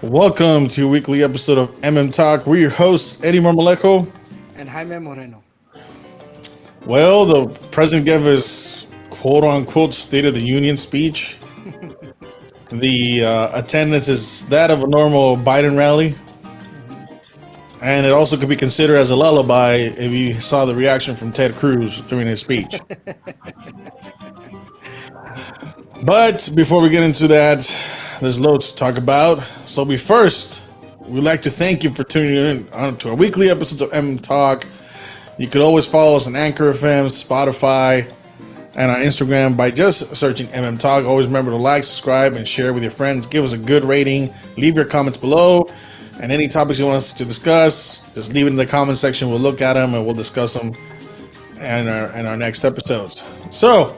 Welcome to your weekly episode of Talk. We're your hosts, Eddie Marmolejo. And Jaime Moreno. Well, the president gave his quote-unquote State of the Union speech. The attendance is that of a normal Biden rally. And it also could be considered as a lullaby if you saw the reaction from Ted Cruz during his speech. But before we get into that, there's loads to talk about. So we'd like to thank you for tuning in to our weekly episodes of Talk. You could always follow us on Anchor FM, Spotify, and on Instagram by just searching Talk. Always remember to like, subscribe, and share with your friends. Give us a good rating. Leave your comments below. And any topics you want us to discuss, just leave it in the comment section. We'll look at them and we'll discuss them in our next episodes. So,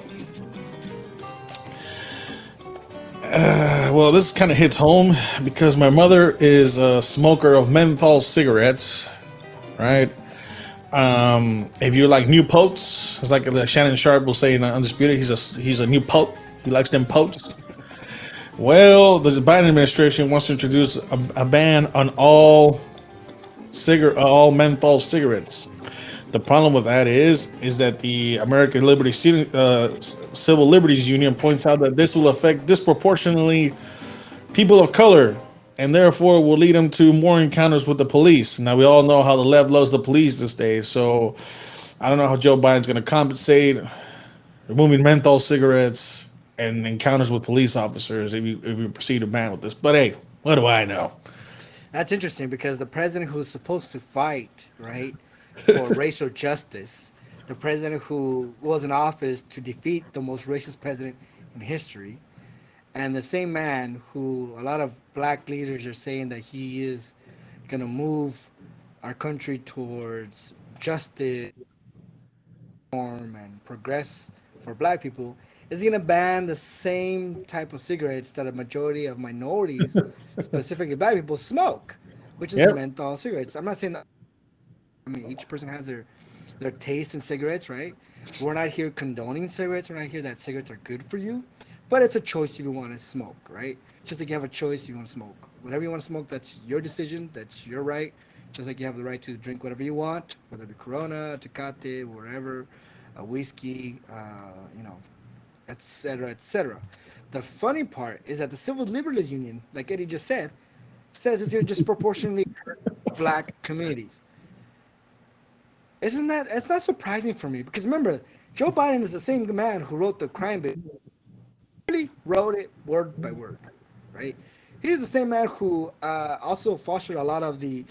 well, this kind of hits home because my mother is a smoker of menthol cigarettes, right? If you like new potes, it's like Shannon Sharp will say in Undisputed, he's a new pote. He likes them potes. Well, the Biden administration wants to introduce a ban on all menthol cigarettes. The problem with that is that the American Civil Liberties Union points out that this will affect disproportionately people of color and therefore will lead them to more encounters with the police. Now, we all know how the left loves the police these days, so I don't know how Joe Biden's going to compensate removing menthol cigarettes and encounters with police officers if you proceed to ban with this. But hey, what do I know? That's interesting because the president who's supposed to fight, right, for racial justice, the president who was in office to defeat the most racist president in history, and the same man who a lot of black leaders are saying that he is going to move our country towards justice, reform, and progress for black people, is going to ban the same type of cigarettes that a majority of minorities, specifically black people, smoke, which is menthol cigarettes. I'm not saying that. I mean, each person has their taste in cigarettes, right? We're not here condoning cigarettes. We're not here that cigarettes are good for you, but it's a choice if you want to smoke, right? Just like you have a choice if you want to smoke. Whatever you want to smoke, that's your decision. That's your right. Just like you have the right to drink whatever you want, whether it be Corona, Tecate, whatever, whiskey, etc., etc. The funny part is that the Civil Liberties Union, like Eddie just said, says it's going to disproportionately hurt black communities. It's not surprising for me because remember, Joe Biden is the same man who wrote the crime bill. Really wrote it word by word, right? He's the same man who also fostered a lot of the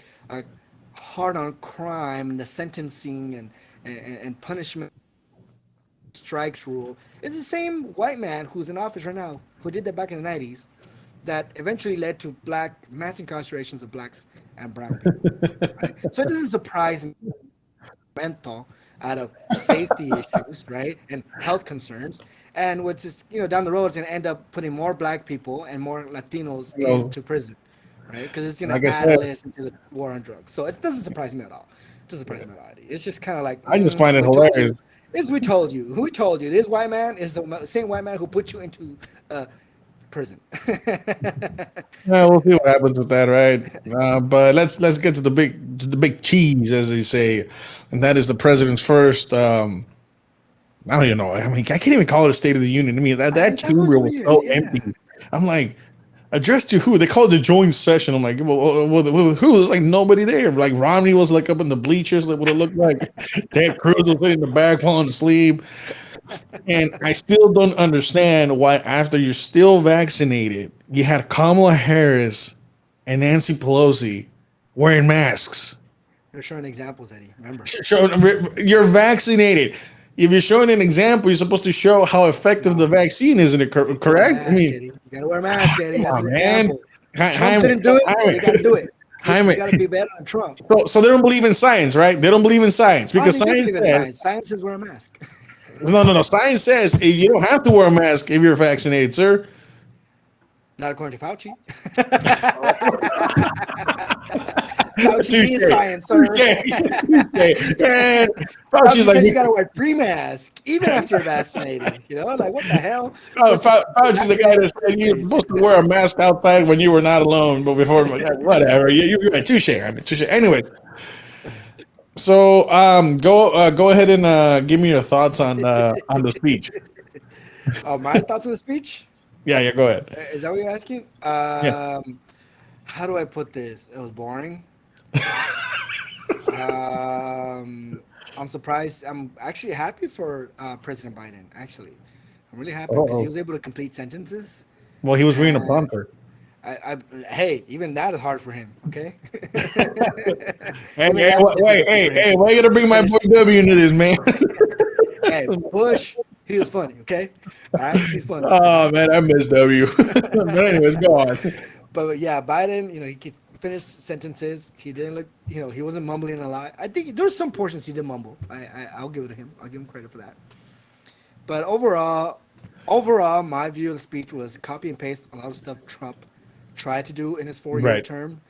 hard on crime and the sentencing and punishment strikes rule. It's the same white man who's in office right now who did that back in the 90s that eventually led to mass incarcerations of blacks and brown people. Right? So it doesn't surprise me mental out of safety issues, right, and health concerns, and which is down the road it's going to end up putting more black people and more Latinos into prison, right? Because it's going to add a list into the war on drugs. So it doesn't surprise me at all. It doesn't surprise me at all. It's just kind of like I just find it hilarious. We told you. Who told you? This white man is the same white man who put you into prison. Yeah, we'll see what happens with that, right? But let's get to the big cheese, as they say, and that is the president's first. I don't even know. I mean, I can't even call it a State of the Union. I mean, that chamber was so empty. I'm like, addressed to who? They called it the joint session. I'm like, well, who? There's like nobody there. Like Romney was like up in the bleachers. Like what it looked like. Ted Cruz was sitting in the back falling asleep. And I still don't understand why, after you're still vaccinated, you had Kamala Harris and Nancy Pelosi wearing masks. They're showing examples, Eddie. Remember, you're vaccinated. If you're showing an example, you're supposed to show how effective the vaccine is. Isn't it correct? Mask, I mean, Eddie. You gotta wear a mask, Eddie. That's an example. Trump didn't do it. They gotta do it. You gotta be better than Trump. So they don't believe in science, right? They don't believe in science because science says wear a mask. No. Science says you don't have to wear a mask if you're vaccinated, sir. Not according to Fauci. Fauci Touche. is science, sir. Touche. And Fauci Fauci's like, said you gotta wear pre-mask even after you're vaccinated. You know, like what the hell? oh, What's the Fauci's the guy vaccinated that said you're face? supposed to wear a mask outside when you were not alone, but before, whatever. You're right. Touche. I mean, touche. Anyways, so go ahead and give me your thoughts on the speech. Oh, my thoughts on the speech? Yeah, go ahead. Is that what you're asking? Yeah. How do I put this? It was boring. I'm surprised. I'm actually happy for President Biden. Actually, I'm really happy because he Oh, was able to complete sentences. well, he was reading a And prompter. hey, even that is hard for him. Okay. Hey, I mean, hey, that's difficulty hey, for him hey, why you gotta to bring my finish. boy W into this, man? Hey, Bush, he was funny. Okay. All right, he's funny. All Oh right. man, I miss W. But anyways, go on. But yeah, Biden, he could finish sentences. He didn't look, he wasn't mumbling a lot. I think there's some portions he did mumble. I'll give it to him. I'll give him credit for that. But overall, my view of the speech was copy and paste a lot of stuff Trump tried to do in his 4 year Right. term,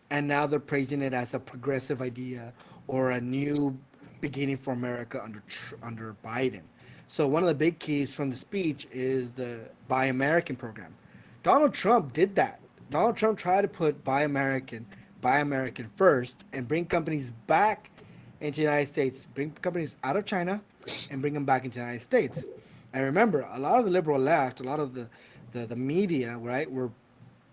and now they're praising it as a progressive idea or a new beginning for America under Biden. So one of the big keys from the speech is the Buy American program. Donald Trump did that. Donald Trump tried to put Buy American first, and bring companies back into the United States, bring companies out of China, and bring them back into the United States. And remember, a lot of the liberal left, a lot of the media, right, were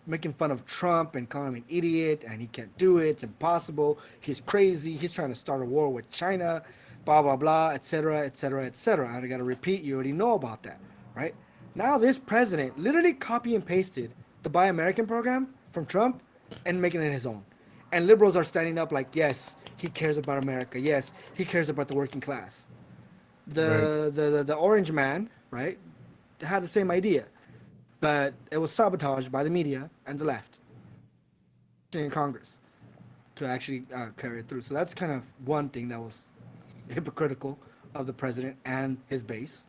making fun of Trump and calling him an idiot, and he can't do it. It's impossible. He's crazy. He's trying to start a war with China, blah blah blah, etc. etc. etc. I got to repeat. You already know about that, right? Now this president literally copy and pasted the Buy American program from Trump and making it his own. And liberals are standing up like, yes, he cares about America. Yes, he cares about the working class. Right. The orange man, right, had the same idea, but it was sabotaged by the media and the left in Congress to actually carry it through. So that's kind of one thing that was hypocritical of the president and his base.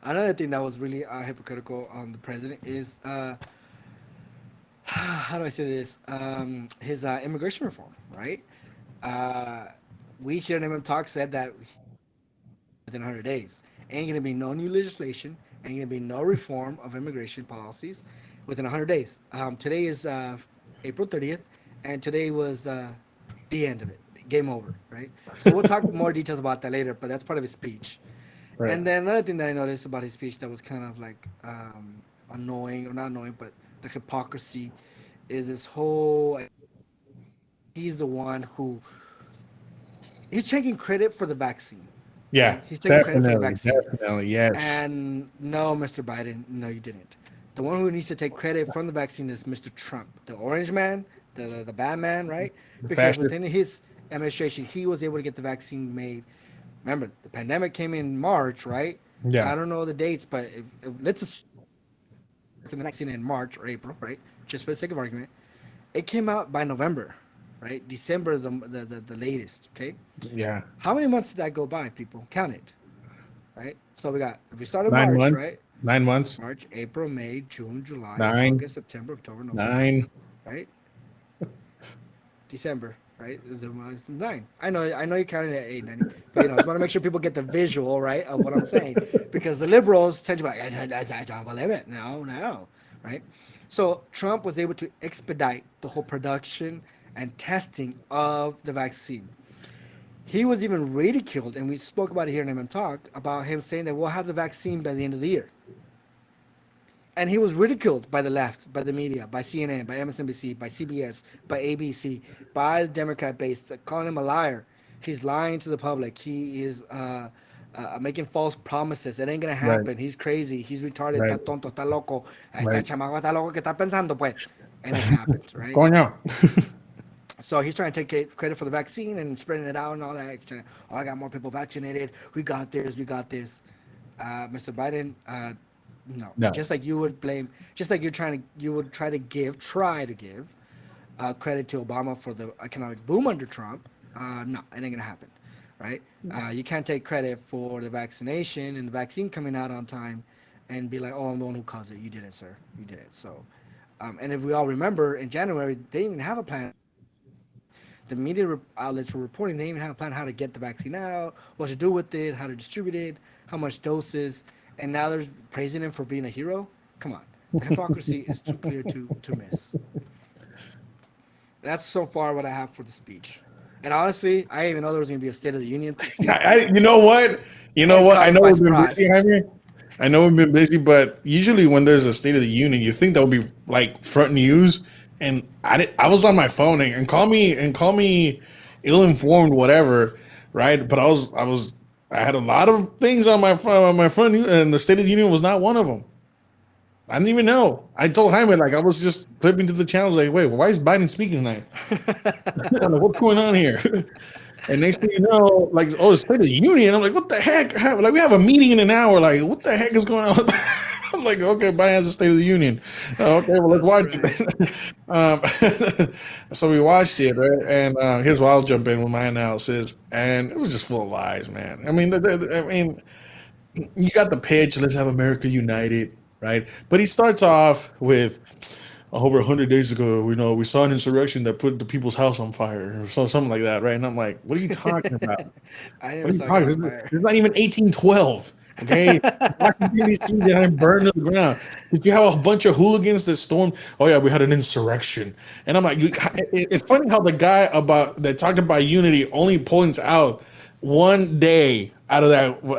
Another thing that was really hypocritical on the president is how do I say this? His immigration reform, right? Uh, we here in MM Talk said that within 100 days. Ain't gonna be no new legislation. Ain't gonna be no reform of immigration policies within 100 days. Today is April 30th, and today was the end of it. Game over, right? So we'll talk more details about that later, but that's part of his speech. Right. And then another thing that I noticed about his speech that was kind of like annoying, or not annoying, but the hypocrisy is this whole he's the one who he's taking credit for the vaccine, Yeah, right? He's taking credit for the definitely, vaccine. definitely, yes. And no, Mr. Biden, no, you didn't. The one who needs to take credit from the vaccine is Mr. Trump, the orange man, the bad man, right? The Because fascist. within his administration, he was able to get the vaccine made. Remember, the pandemic came in March, right? Yeah. I don't know the dates, but let's assume the vaccine in March or April, right? Just for the sake of argument, it came out by November, right? December, the latest, okay? Yeah. How many months did that go by, people? Count it, right? So if we started Nine March, months. right? 9 months. March, April, May, June, July, Nine. August, September, October, November, 9. right? December, right? There was 9. I know you counted at 8, 9, but I just want to make sure people get the visual, right, of what I'm saying, because the liberals tend to be like, I don't believe it, no, right? So Trump was able to expedite the whole production and testing of the vaccine. He was even ridiculed, and we spoke about it here in MM Talk, about him saying that we'll have the vaccine by the end of the year. And he was ridiculed by the left, by the media, by CNN, by MSNBC, by CBS, by ABC, by the Democrat base, calling him a liar. He's lying to the public. He is making false promises. It ain't gonna Right. happen. He's crazy. He's retarded. Right. Está tonto. Está loco. Este Right. chamaco está loco que está pensando, pues. And it happened, right? Coño. So he's trying to take credit for the vaccine and spreading it out and all that. Oh, I got more people vaccinated. We got this. We got this. Mr. Biden, no. No. Just like you would blame, just like you would try to give credit to Obama for the economic boom under Trump. No, it ain't gonna happen, right? You can't take credit for the vaccination and the vaccine coming out on time, and be like, oh, I'm the one who caused it. You did it, sir. You did it. So, and if we all remember, in January they didn't even have a plan the media outlets were reporting they didn't even have a plan how to get the vaccine out, what to do with it, how to distribute it, how much doses, and now they're praising him for being a hero. Come on, the hypocrisy is too clear to miss. That's so far what I have for the speech. And honestly, I didn't even know there was going to be a State of the Union speech. You know what? You know It what? caught I us know by we've been surprise. busy, Jaime. I know we've been busy, but usually when there's a State of the Union, you think that would be like front news. And I was on my phone and call me ill-informed, whatever, right? But I had a lot of things on my front news, and the State of the Union was not one of them. I didn't even know. I told Jaime, like, I was just flipping to the channels, like, wait, why is Biden speaking tonight? I'm like, what's going on here? And next thing you know, like, oh, it's State of the Union. I'm like, what the heck? Like, we have a meeting in an hour. Like, what the heck is going on? I'm like, okay, Biden has a State of the Union. Okay, well, let's watch it. So we watched it, right? And here's where I'll jump in with my analysis. And it was just full of lies, man. I mean, you got the pitch. Let's have America united, right? But he starts off with over 100 days ago, we saw an insurrection that put the people's house on fire, or something like that, right? And I'm like, what are you talking about? I What never are you saw it talking? on fire. It's not even 1812. Okay, Washington D.C. didn't burn to the ground. Did you have a bunch of hooligans that stormed? Oh yeah, we had an insurrection, and I'm like, it's funny how the guy that talked about unity only points out one day out of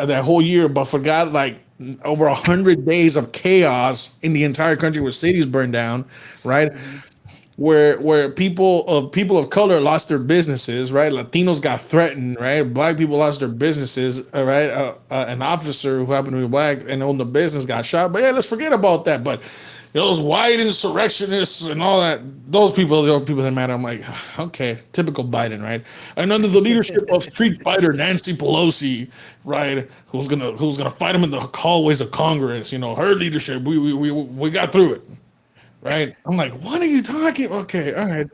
that whole year, but forgot like over 100 days of chaos in the entire country where cities burned down, right? Mm-hmm. Where people of color lost their businesses, right? Latinos got threatened, right? Black people lost their businesses, right? An officer who happened to be black and owned the business got shot. But yeah, let's forget about that. But those white insurrectionists and all that, those people that matter. I'm like, okay, typical Biden, right? And under the leadership of Street Fighter Nancy Pelosi, right, who's gonna fight him in the hallways of Congress, her leadership, we got through it. Right? I'm like, what are you talking? Okay, all right.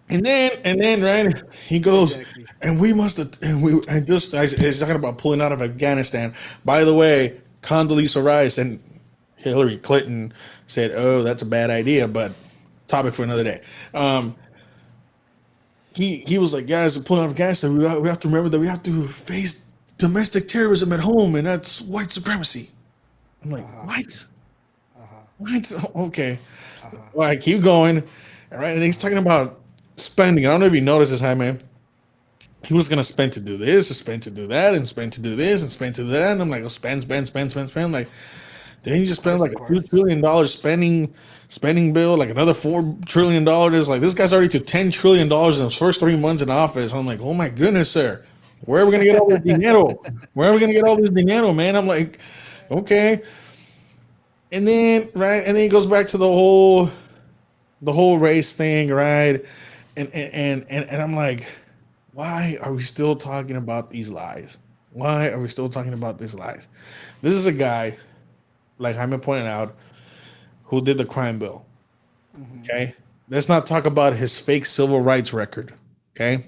And then, right, he goes, Exactly. and we must, and just, he's talking about pulling out of Afghanistan. By the way, Condoleezza Rice and Hillary Clinton said, oh, that's a bad idea, but topic for another day. He was like, guys, pulling out of Afghanistan, we have to remember that we have to face domestic terrorism at home, and that's white supremacy. I'm like, what? What? Okay. All right, keep going. All right, and he's talking about spending. I don't know if you noticed this, hi man. He was gonna spend to do this, or spend to do that, and spend to do this, and spend to that. And I'm like, oh, spend. Like, then you just spend like a $2 trillion spending bill, like another $4 trillion. Like, this guy's already to $10 trillion in his first 3 months in office. I'm like, oh my goodness, sir. Where are we gonna get all this dinero? Where are we gonna get all this dinero, man? I'm like, okay. And then, right, and then he goes back to the whole race thing, right? And I'm like, why are we still talking about these lies? Why are we still talking about these lies? This is a guy, like Jaime pointed out, who did the crime bill. Okay, let's not talk about his fake civil rights record. Okay,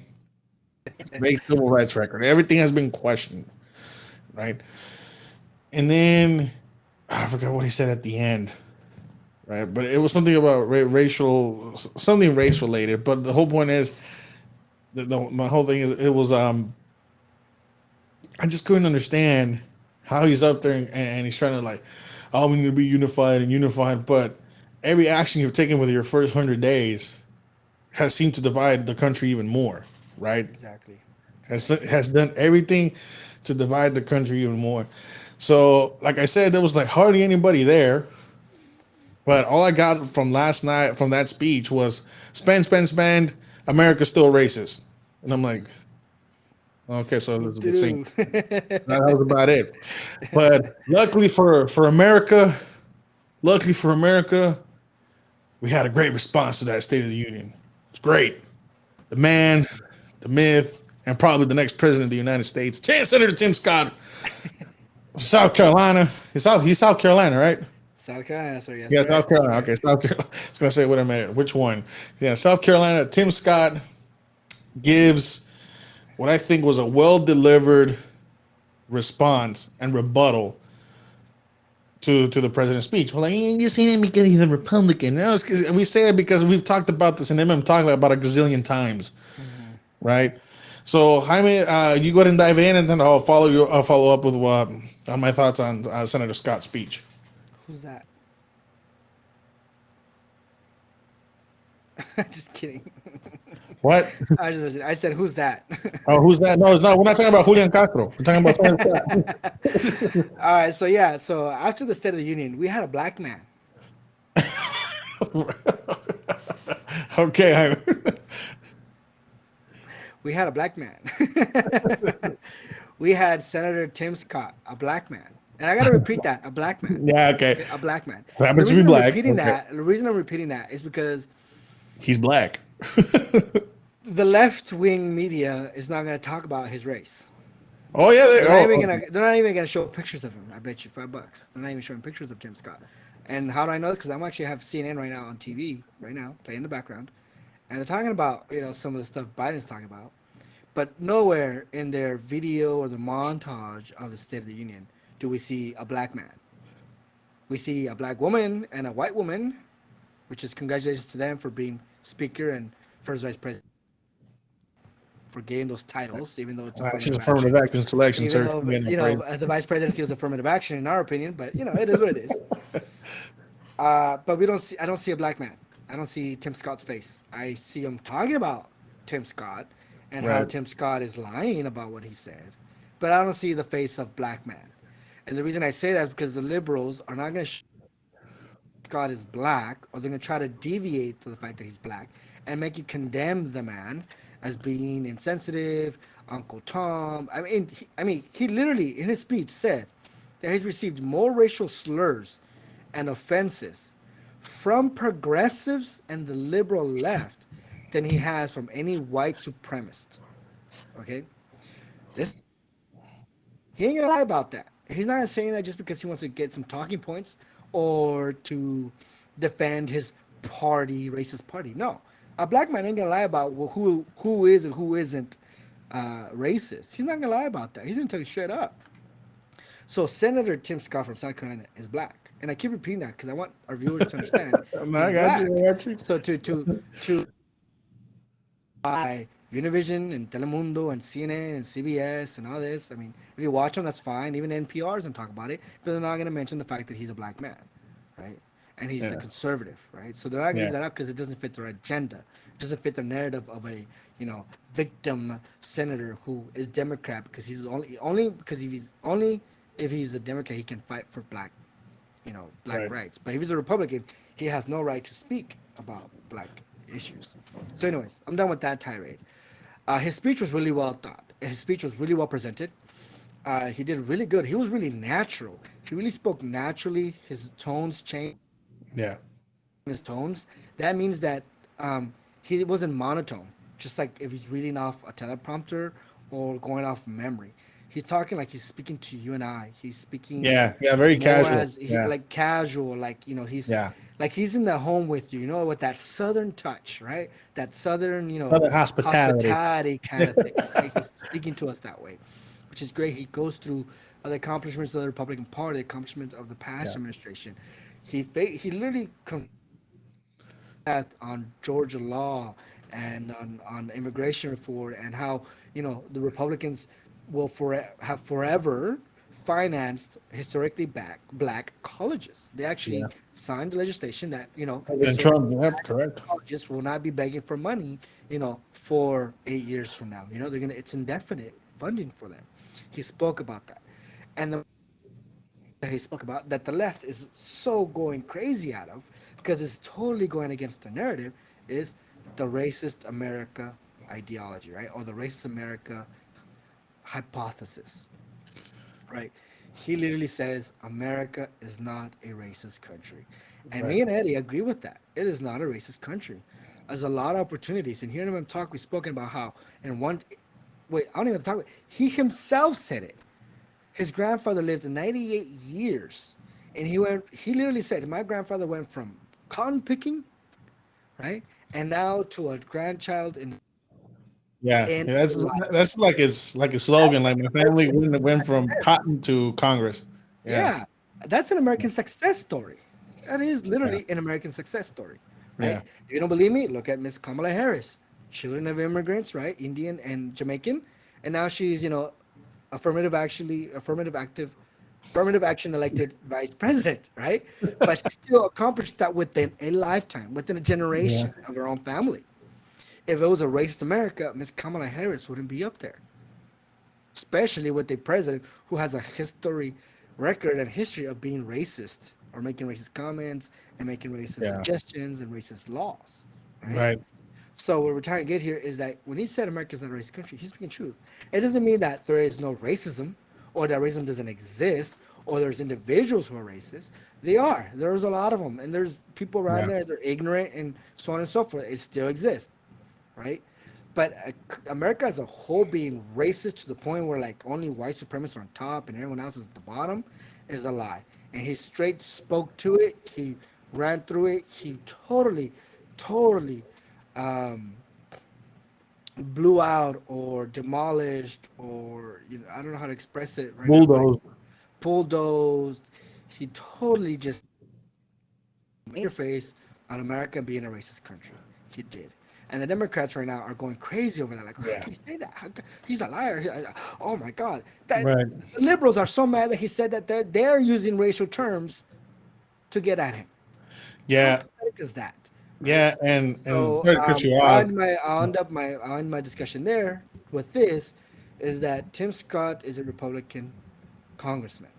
fake civil rights record. Everything has been questioned, right? And then I forgot what he said at the end, right? But it was something about something race related. But the whole point is, my whole thing is, it was I just couldn't understand how he's up there and he's trying to like, oh, we need to be unified. But every action you've taken with your first 100 days has seemed to divide the country even more, right? Exactly. Has done everything to divide the country even more. So, like I said, there was like hardly anybody there. But all I got from last night from that speech was spend. America's still racist, and I'm like, okay, so this is the same. That was about it. But luckily for America, we had a great response to that State of the Union. It's great. The man, the myth, and probably the next president of the United States, Senator Tim Scott. South Carolina. He's South Carolina, right? South Carolina, sir. Yes, Yeah, sir. South Carolina. Okay, South Carolina. I was gonna say what I meant. Which one? Yeah, South Carolina. Tim Scott gives what I think was a well-delivered response and rebuttal to the president's speech. We're like, you're saying it because he's a Republican. No, it's 'cause we say it because we've talked about this, and I'm talking about a gazillion times, right? So Jaime, you go ahead and dive in, and then I'll follow you. I'll follow up with what on my thoughts on Senator Scott's speech. Who's that? Just kidding. What? I said, who's that? Oh, who's that? No, it's not. We're not talking about Julian Castro. We're talking about Senator Scott. All right, so yeah, so after the State of the Union, we had a black man. Okay, Jaime. We had a black man. We had Senator Tim Scott, a black man. And I got to repeat that, a black man. Yeah, okay. A black man. What happens to be black? The reason I'm repeating that is because He's black. the left-wing media is not going to talk about his race. Oh yeah, They're not even gonna show pictures of him. I bet you $5. They're not even showing pictures of Tim Scott. And how do I know this? Because I'm actually have CNN right now on TV right now, playing in the background, and they're talking about some of the stuff Biden's talking about, but nowhere in their video or the montage of the State of the Union do we see a black man. We see a black woman and a white woman, which is congratulations to them for being speaker and first vice president. For getting those titles, even though it's affirmative action selection, even sir. though, the vice presidency was affirmative action in our opinion, but it is what it is. But I don't see a black man. I don't see Tim Scott's face. I see him talking about Tim Scott and how Tim Scott is lying about what he said, but I don't see the face of black man. And the reason I say that is because the liberals are not going to Scott is black, or they're going to try to deviate to the fact that he's black and make you condemn the man as being insensitive, Uncle Tom. I mean, he literally in his speech said that he's received more racial slurs and offenses from progressives and the liberal left than he has from any white supremacist. Okay, he ain't gonna lie about that. He's not saying that just because he wants to get some talking points or to defend his party, racist party. No. A black man ain't gonna lie about who is and who isn't racist. He's not gonna lie about that. He's gonna tell you straight up. So Senator Tim Scott from South Carolina is black, and I keep repeating that because I want our viewers to understand. I got you. So to by Univision and Telemundo and CNN and CBS and all this. I mean, if you watch them, that's fine. Even NPR doesn't talk about it, but they're not gonna mention the fact that he's a black man, right? And he's a conservative, right? So they're not going to give that up because it doesn't fit their agenda. It doesn't fit the narrative of a, victim senator who is Democrat because he's only because if he's a Democrat he can fight for black rights. But if he's a Republican, he has no right to speak about black issues. So, anyways, I'm done with that tirade. His speech was really well thought. His speech was really well presented. He did really good. He was really natural. He really spoke naturally. His tones changed. Yeah. His tones. That means that he wasn't monotone, just like if he's reading off a teleprompter or going off memory. He's talking like he's speaking to you and I. He's speaking. Very casual. Like casual, he's like he's in the home with you, with that southern touch, right? That southern, Southern hospitality kind of thing. Right? He's speaking to us that way, which is great. He goes through the accomplishments of the Republican Party, the accomplishments of the past administration. He literally on Georgia law and on immigration reform and how the Republicans will have forever financed historically black colleges. They actually signed legislation that Trump, correct. Colleges will not be begging for money for 8 years from now. It's indefinite funding for them. He spoke about that, and he spoke about that the left is so going crazy out of because it's totally going against the narrative is the racist America ideology, right? Or the racist America hypothesis, right? He literally says America is not a racist country. And me and Eddie agree with that. It is not a racist country. There's a lot of opportunities. And hearing him talk, we've spoken about how I don't even talk about he himself said it. His grandfather lived 98 years, and he literally said, my grandfather went from cotton picking, right, and now to a grandchild in. That's like his slogan. Like my family went from cotton to Congress. Yeah, That's an American success story. That is literally an American success story, right? Yeah. If you don't believe me, look at Miss Kamala Harris, children of immigrants, right? Indian and Jamaican, and now she's affirmative action elected vice president, right? But she still accomplished that within a lifetime, within a Yeah. generation of her own family. If it was a racist America, Miss Kamala Harris wouldn't be up there, especially with a president who has a record and history of being racist or making racist comments and making racist Yeah. suggestions and racist laws, right? Right. So what we're trying to get here is that when he said America's not a racist country, he's speaking truth. It doesn't mean that there is no racism or that racism doesn't exist or there's individuals who are racist. They are. There's a lot of them. And there's people around Yeah. there, they're ignorant and so on and so forth. It still exists, right? But America as a whole being racist to the point where like only white supremacists are on top and everyone else is at the bottom is a lie. And he straight spoke to it. He ran through it. He totally um, blew out or demolished or I don't know how to express it right now. Bulldoze. Bulldozed. He totally just made your face on America being a racist country. He did. And the Democrats right now are going crazy over that. Like, how Yeah. can he say that? He's a liar. Oh my God. Right. The liberals are so mad that he said that they're using racial terms to get at him. Yeah. How pathetic is that? Yeah. And So sorry to cut you off. I'll end my discussion there with this is that Tim Scott is a Republican congressman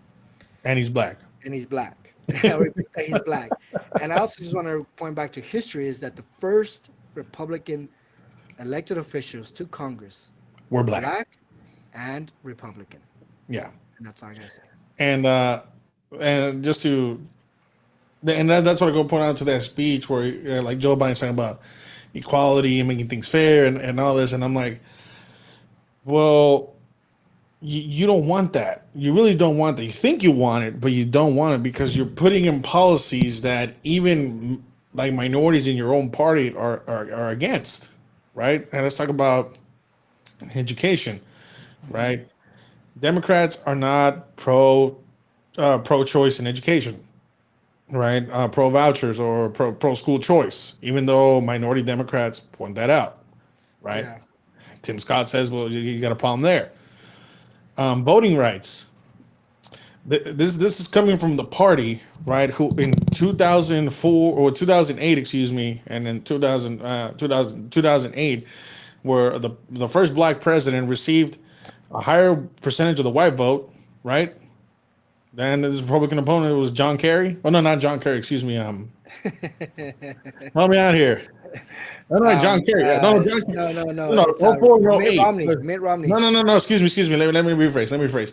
And he's black. and he's black. I repeat that he's black. And I also just want to point back to history is that the first Republican elected officials to Congress We're black. and Republican. Yeah. And that's all I gotta say. And just to and that's what I go point out to that speech where like Joe Biden's talking about equality and making things fair and all this, and I'm like, well, you don't want that. You really don't want that. You think you want it, but you don't want it because you're putting in policies that even like minorities in your own party are against, right? And let's talk about education, right? Democrats are not pro-choice in education, right? Pro vouchers or pro school choice, even though minority Democrats point that out, right? Yeah. Tim Scott says, well, you got a problem there. Voting rights. This is coming from the party, right? Who in 2004 or 2008, excuse me, and in 2008, where the first black president received a higher percentage of the white vote, right? Then his Republican opponent was John Kerry. Oh no, not John Kerry. Excuse me. Help me out here. No, John Kerry. No. No, It's, 04 and Mitt 08. Romney. Mitt Romney. No. Excuse me. Let me rephrase.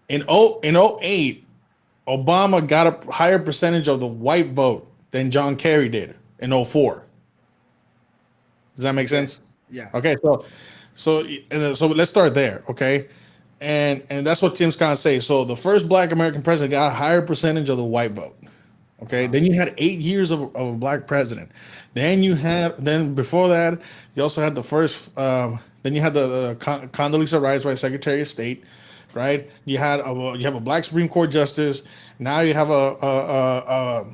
In 08, Obama got a higher percentage of the white vote than John Kerry did in 04. Does that make sense? Yeah. Okay, so let's start there, okay? And that's what Tim Scott says. So the first black American president got a higher percentage of the white vote. Okay, then you had 8 years of a black president. Then before that, you also had the first. Then you had the Condoleezza Rice, right, Secretary of State, right? You have a black Supreme Court justice. Now you have a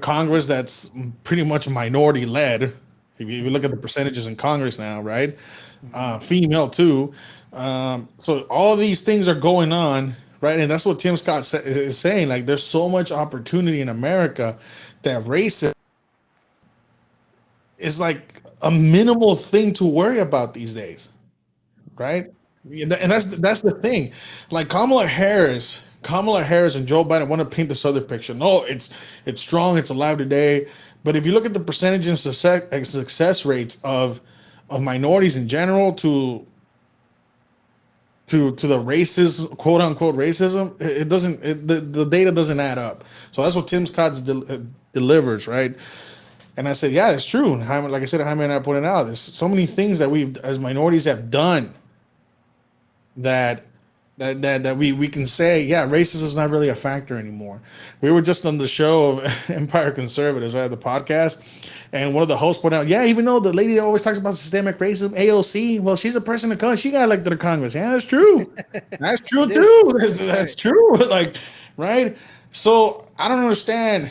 Congress that's pretty much minority led. If you look at the percentages in Congress now, right? Female too. So all these things are going on. Right, and that's what Tim Scott is saying. Like, there's so much opportunity in America that racism is like a minimal thing to worry about these days, right? And that's the thing. Like Kamala Harris and Joe Biden want to paint this other picture. No, it's strong, it's alive today. But if you look at the percentage and success rates of minorities in general to the racist, quote unquote racism, the data doesn't add up. So that's what Tim Scott delivers, right? And I said, yeah, it's true. And like I said, Jaime and I pointed out, there's so many things that we've as minorities have done that we can say, yeah, racism is not really a factor anymore. We were just on the show of Empire Conservatives, right, the podcast, and one of the hosts pointed out, yeah, even though the lady that always talks about systemic racism, AOC, well, she's a person of color, she got elected to Congress. Yeah, that's true. That's true too. That's true. Like, right? So I don't understand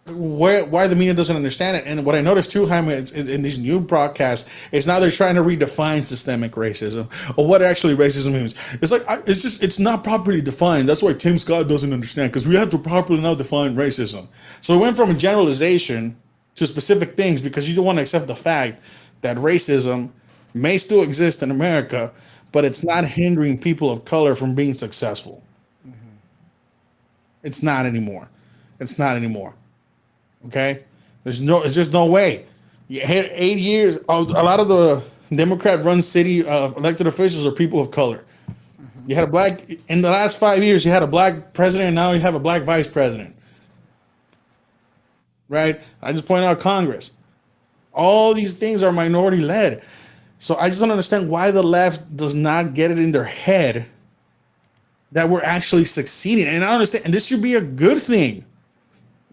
why the media doesn't understand it. And what I noticed too, Jaime, in these new broadcasts, is now they're trying to redefine systemic racism or what actually racism means. It's like it's not properly defined. That's why Tim Scott doesn't understand, because we have to properly now define racism. So it went from a generalization to specific things because you don't want to accept the fact that racism may still exist in America, but it's not hindering people of color from being successful. It's not anymore. It's not anymore. Okay, it's just no way. You had 8 years. A lot of the Democrat-run city elected officials are people of color. You had a black in the last 5 years. You had a black president, and now you have a black vice president. Right? I just point out Congress. All these things are minority led. So I just don't understand why the left does not get it in their head that we're actually succeeding. And I understand, and this should be a good thing.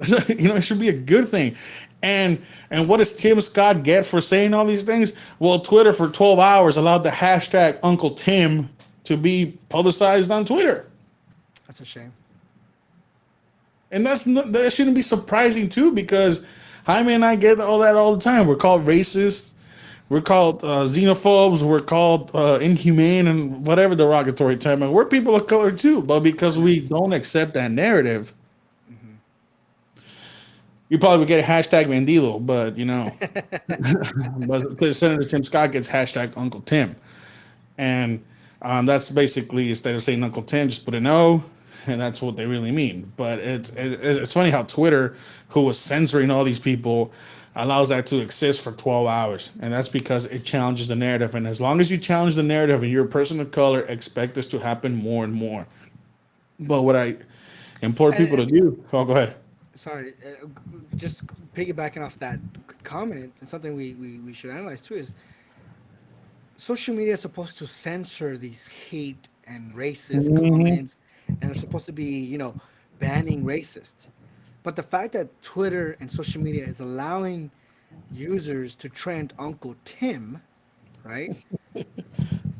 It should be a good thing. And what does Tim Scott get for saying all these things? Well, Twitter for 12 hours allowed the hashtag Uncle Tim to be publicized on Twitter. That's a shame. And that shouldn't be surprising too, because Jaime and I get all that all the time. We're called racist. We're called xenophobes. We're called inhumane and whatever derogatory term. And we're people of color too. But because we don't accept that narrative, you probably would get a hashtag Mandilo, but but Senator Tim Scott gets hashtag Uncle Tim. And that's basically, instead of saying Uncle Tim, just put an O, and that's what they really mean. But it's funny how Twitter, who was censoring all these people, allows that to exist for 12 hours. And that's because it challenges the narrative. And as long as you challenge the narrative and you're a person of color, expect this to happen more and more. But what I implore people to do, go ahead. Sorry, just piggybacking off that comment, and something we should analyze too is social media is supposed to censor these hate and racist comments, and they're supposed to be, banning racist. But the fact that Twitter and social media is allowing users to trend Uncle Tim, right?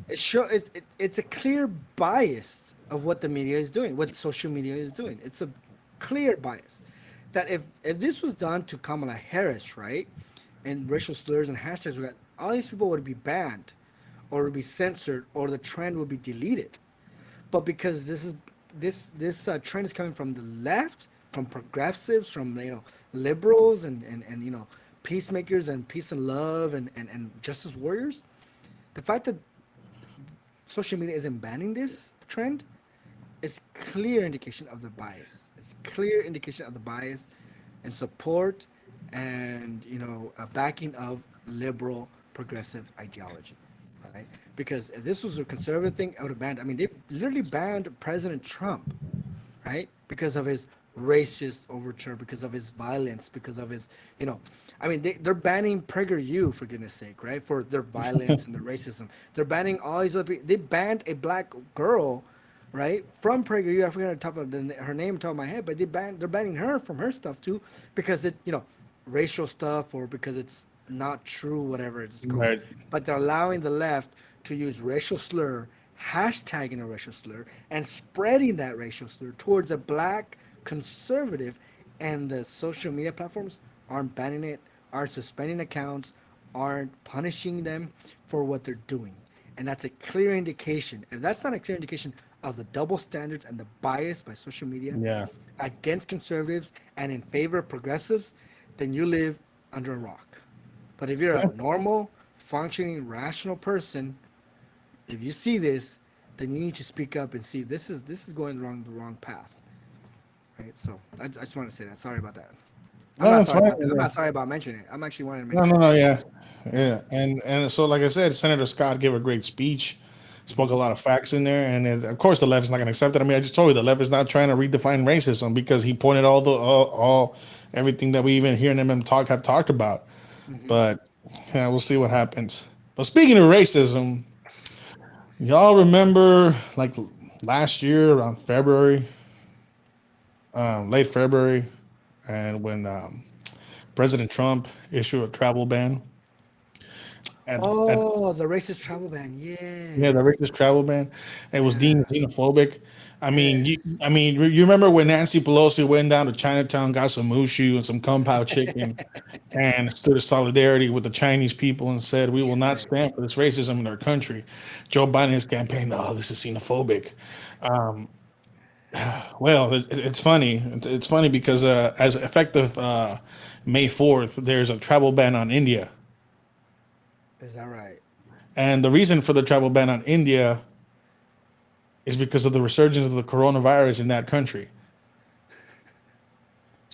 It's a clear bias of what the media is doing, what social media is doing. It's a clear bias. That if this was done to Kamala Harris, right, and racial slurs and hashtags, all these people would be banned, or would be censored, or the trend would be deleted. But because this trend is coming from the left, from progressives, from liberals, and peacemakers and peace and love and justice warriors, the fact that social media isn't banning this trend is clear indication of the bias. It's clear indication of the bias and support and a backing of liberal progressive ideology, right? Because if this was a conservative thing, I would have banned. I mean, they literally banned President Trump, right? Because of his racist overture, because of his violence, because of his, they're banning PragerU, for goodness sake, right? For their violence and their racism. They're banning all these other people. They banned a black girl, right, from PragerU. I forgot her name on top of my head, but they're banning her from her stuff too, because it, racial stuff, or because it's not true, whatever it's called. Right. But they're allowing the left to use racial slur, hashtagging a racial slur, and spreading that racial slur towards a black conservative, and the social media platforms aren't banning it, aren't suspending accounts, aren't punishing them for what they're doing. And that's a clear indication. If that's not a clear indication of the double standards and the bias by social media against conservatives and in favor of progressives, then you live under a rock. But if you're a normal, functioning, rational person, if you see this, then you need to speak up and see this is going the wrong path. Right? So I just want to say that. Sorry about that. I'm not sorry about mentioning it. I'm actually wanting to make yeah. And so, like I said, Senator Scott gave a great speech, spoke a lot of facts in there, and of course the left is not going to accept it. I mean, I just told you the left is not trying to redefine racism, because he pointed all everything that we even hear in MM have talked about. But yeah, we'll see what happens. But speaking of racism, y'all remember like last year around February, late February, and when President Trump issued a travel ban. The racist travel ban, yeah. Yeah, the racist travel ban. It was deemed xenophobic. You remember when Nancy Pelosi went down to Chinatown, got some mushu and some kung pao chicken, and stood in solidarity with the Chinese people and said, "We will not Right. stand for this racism in our country." Joe Biden's campaign, "Oh, this is xenophobic." Well, it's funny. It's funny because as effective May 4th, there's a travel ban on India, Is that right? and the reason for the travel ban on India is because of the resurgence of the coronavirus in that country.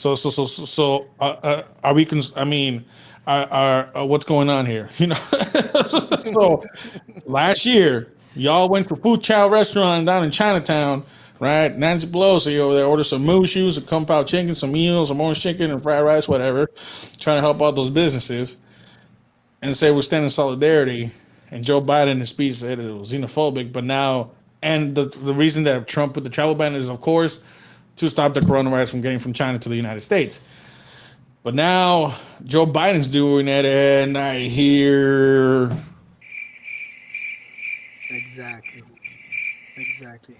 Are we? What's going on here? So last year, y'all went to Food Chow restaurant down in Chinatown, right? Nancy Pelosi over there ordered some mooshu, some kung pao chicken, some meals, some orange chicken, and fried rice, whatever, trying to help out those businesses, and say we're standing in solidarity. And Joe Biden in his speech said it was xenophobic, but now, and the reason that Trump put the travel ban is, of course, to stop the coronavirus from getting from China to the United States. But now Joe Biden's doing it, and I hear Exactly. Exactly.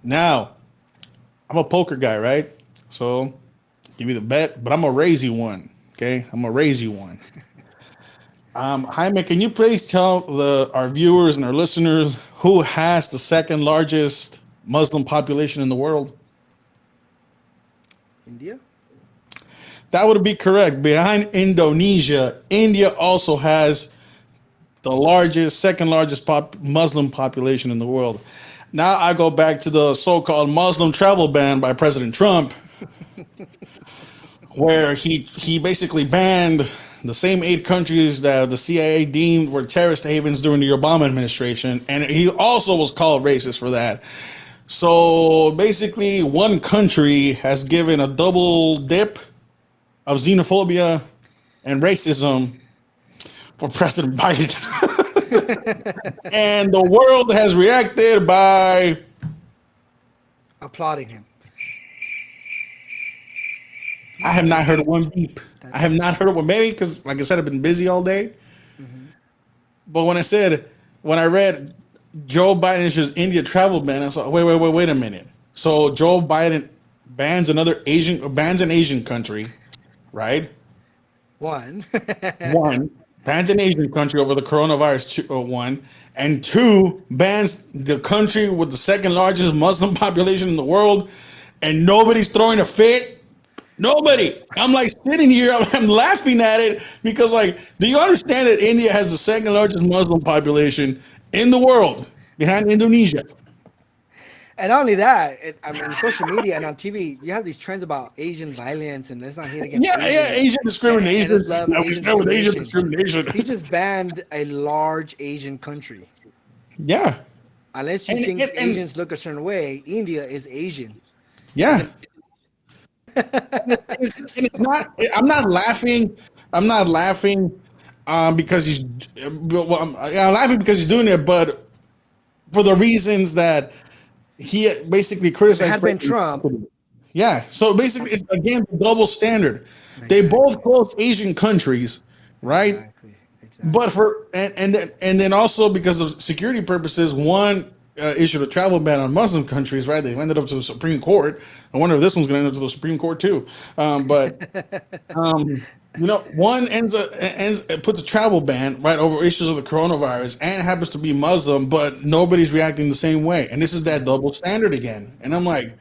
now I'm a poker guy, right? So give me the bet, but I'm gonna raise you one. Okay, I'm gonna raise you one. Jaime, can you please tell our viewers and our listeners who has the second largest Muslim population in the world? India? That would be correct. Behind Indonesia, India also has the second largest Muslim population in the world. Now I go back to the so-called Muslim travel ban by President Trump, where he basically banned the same 8 countries that the CIA deemed were terrorist havens during the Obama administration, and he also was called racist for that. So basically, one country has given a double dip of xenophobia and racism for President Biden. And the world has reacted by Applauding him. I have not heard one beep. I have not heard one, maybe because, like I said, I've been busy all day. But when I read Joe Biden's India travel ban, I thought, wait a minute. So Joe Biden bans an Asian country, right? One. One, bans an Asian country over the coronavirus. One, and two, bans the country with the second largest Muslim population in the world, and nobody's throwing a fit. Nobody. I'm like sitting here, I'm laughing at it because, like, do you understand that India has the second largest Muslim population in the world behind Indonesia? And not only that, social media and on TV, you have these trends about Asian violence and let's not hate against Asian discrimination. and let's love Asian discrimination. He just banned a large Asian country. Yeah. Unless you think Asians look a certain way, India is Asian. Yeah. It's not. I'm not laughing. I'm not laughing because he's. Well, I'm laughing because he's doing it, but for the reasons that he basically criticized. It had been Trump. Yeah. So basically, it's again the double standard. Exactly. They both close Asian countries, right? Exactly. But then also because of security purposes, one issued a travel ban on Muslim countries, right? They ended up to the Supreme Court. I wonder if this one's going to end up to the Supreme Court too. One puts a travel ban right over issues of the coronavirus, and it happens to be Muslim, but nobody's reacting the same way. And this is that double standard again. And I'm like,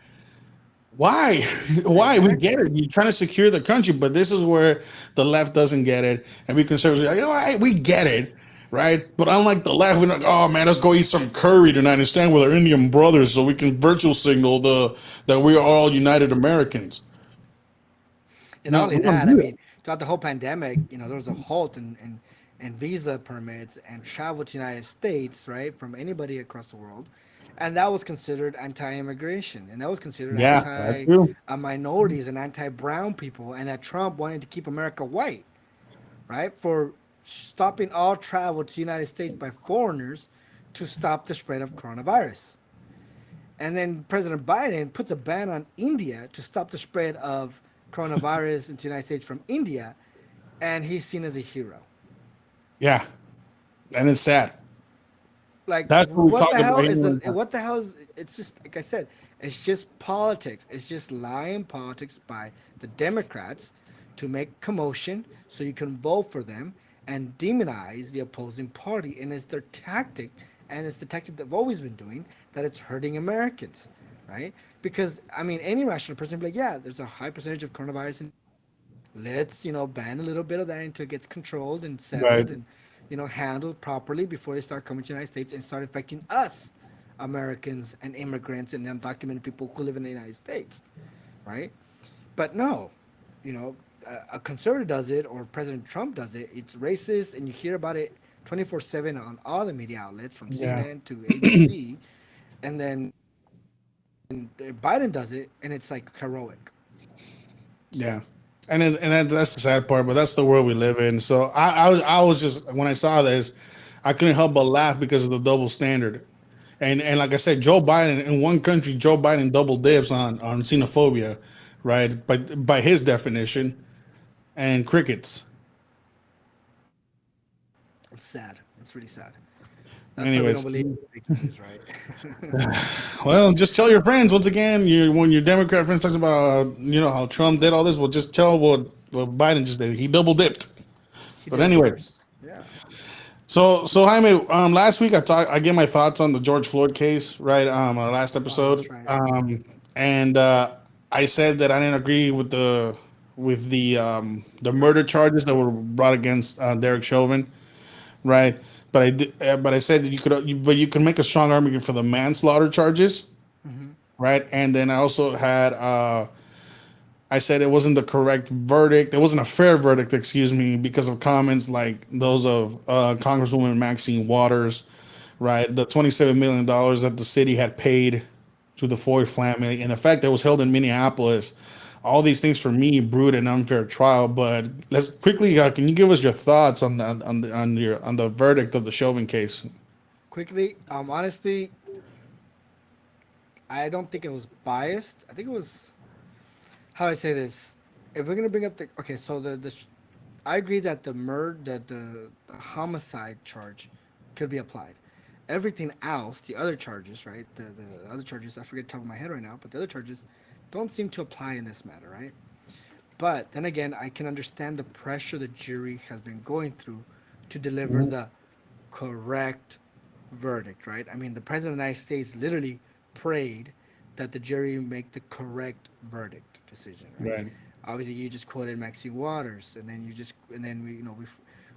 why? Why? We get it. You're trying to secure the country, but this is where the left doesn't get it, and we conservatives are like, we get it. Right, but unlike the left, we're like, oh man, let's go eat some curry tonight and stand with our Indian brothers so we can virtual signal that we are all United Americans. And not only that, throughout the whole pandemic, there was a halt in visa permits and travel to the United States, right, from anybody across the world, and that was considered anti-immigration, and that was considered anti-minorities and anti-brown people, and that Trump wanted to keep America white, right, for stopping all travel to the United States by foreigners to stop the spread of coronavirus. And then President Biden puts a ban on India to stop the spread of coronavirus into the United States from India, and he's seen as a hero. Yeah, and it's sad. Like, That's what we what talked the about hell here. is the? What the hell is? It's just like I said. It's just politics. It's just lying politics by the Democrats to make commotion so you can vote for them and demonize the opposing party. And it's their tactic, and it's the tactic they've always been doing, that it's hurting Americans, right? Because I mean, any rational person would be like, yeah, there's a high percentage of coronavirus, let's ban a little bit of that until it gets controlled and Right. settled and handled properly before they start coming to the United States and start affecting us, Americans and immigrants and undocumented people who live in the United States, right? But no, you know a conservative does it, or President Trump does it. It's racist, and you hear about it 24/7 on all the media outlets from Yeah. CNN to ABC. And then Biden does it, and it's like heroic. Yeah. That's the sad part, but that's the world we live in. So I was just, when I saw this, I couldn't help but laugh because of the double standard. And like I said, Joe Biden, in one country, Joe Biden double dips on xenophobia, right? By his definition, and crickets. It's sad. It's really sad. That's why we don't Anyways, believe in fake news, right? well, just tell your friends once again. When your Democrat friends talks about how Trump did all this, well, just tell what Biden just did. He double dipped. He But did it anyway, worse. Yeah. so Jaime, last week I gave my thoughts on the George Floyd case, right? Our last Oh, episode, that's right. and I said that I didn't agree with the murder charges that were brought against Derek Chauvin, right? But I said that you can make a strong argument for the manslaughter charges, Hmm. right? And then I also had I said it wasn't the correct verdict. It wasn't a fair verdict, excuse me, because of comments like those of Congresswoman Maxine Waters, right? The $27 million that the city had paid to the Floyd family, and the fact that it was held in Minneapolis. All these things for me brewed an unfair trial. But let's quickly, can you give us your thoughts on the verdict of the Chauvin case? Quickly, honestly, I don't think it was biased. I think it was, how I say this. If we're gonna bring up the, okay, so I agree that the homicide charge could be applied. Everything else, the other charges, right? The other charges, I forget the top of my head right now, but the other charges don't seem to apply in this matter, right? But then again, I can understand the pressure the jury has been going through to deliver the correct verdict, right? I mean, the president of the United States literally prayed that the jury make the correct verdict decision, right? Right. Obviously, you just quoted Maxine Waters, and then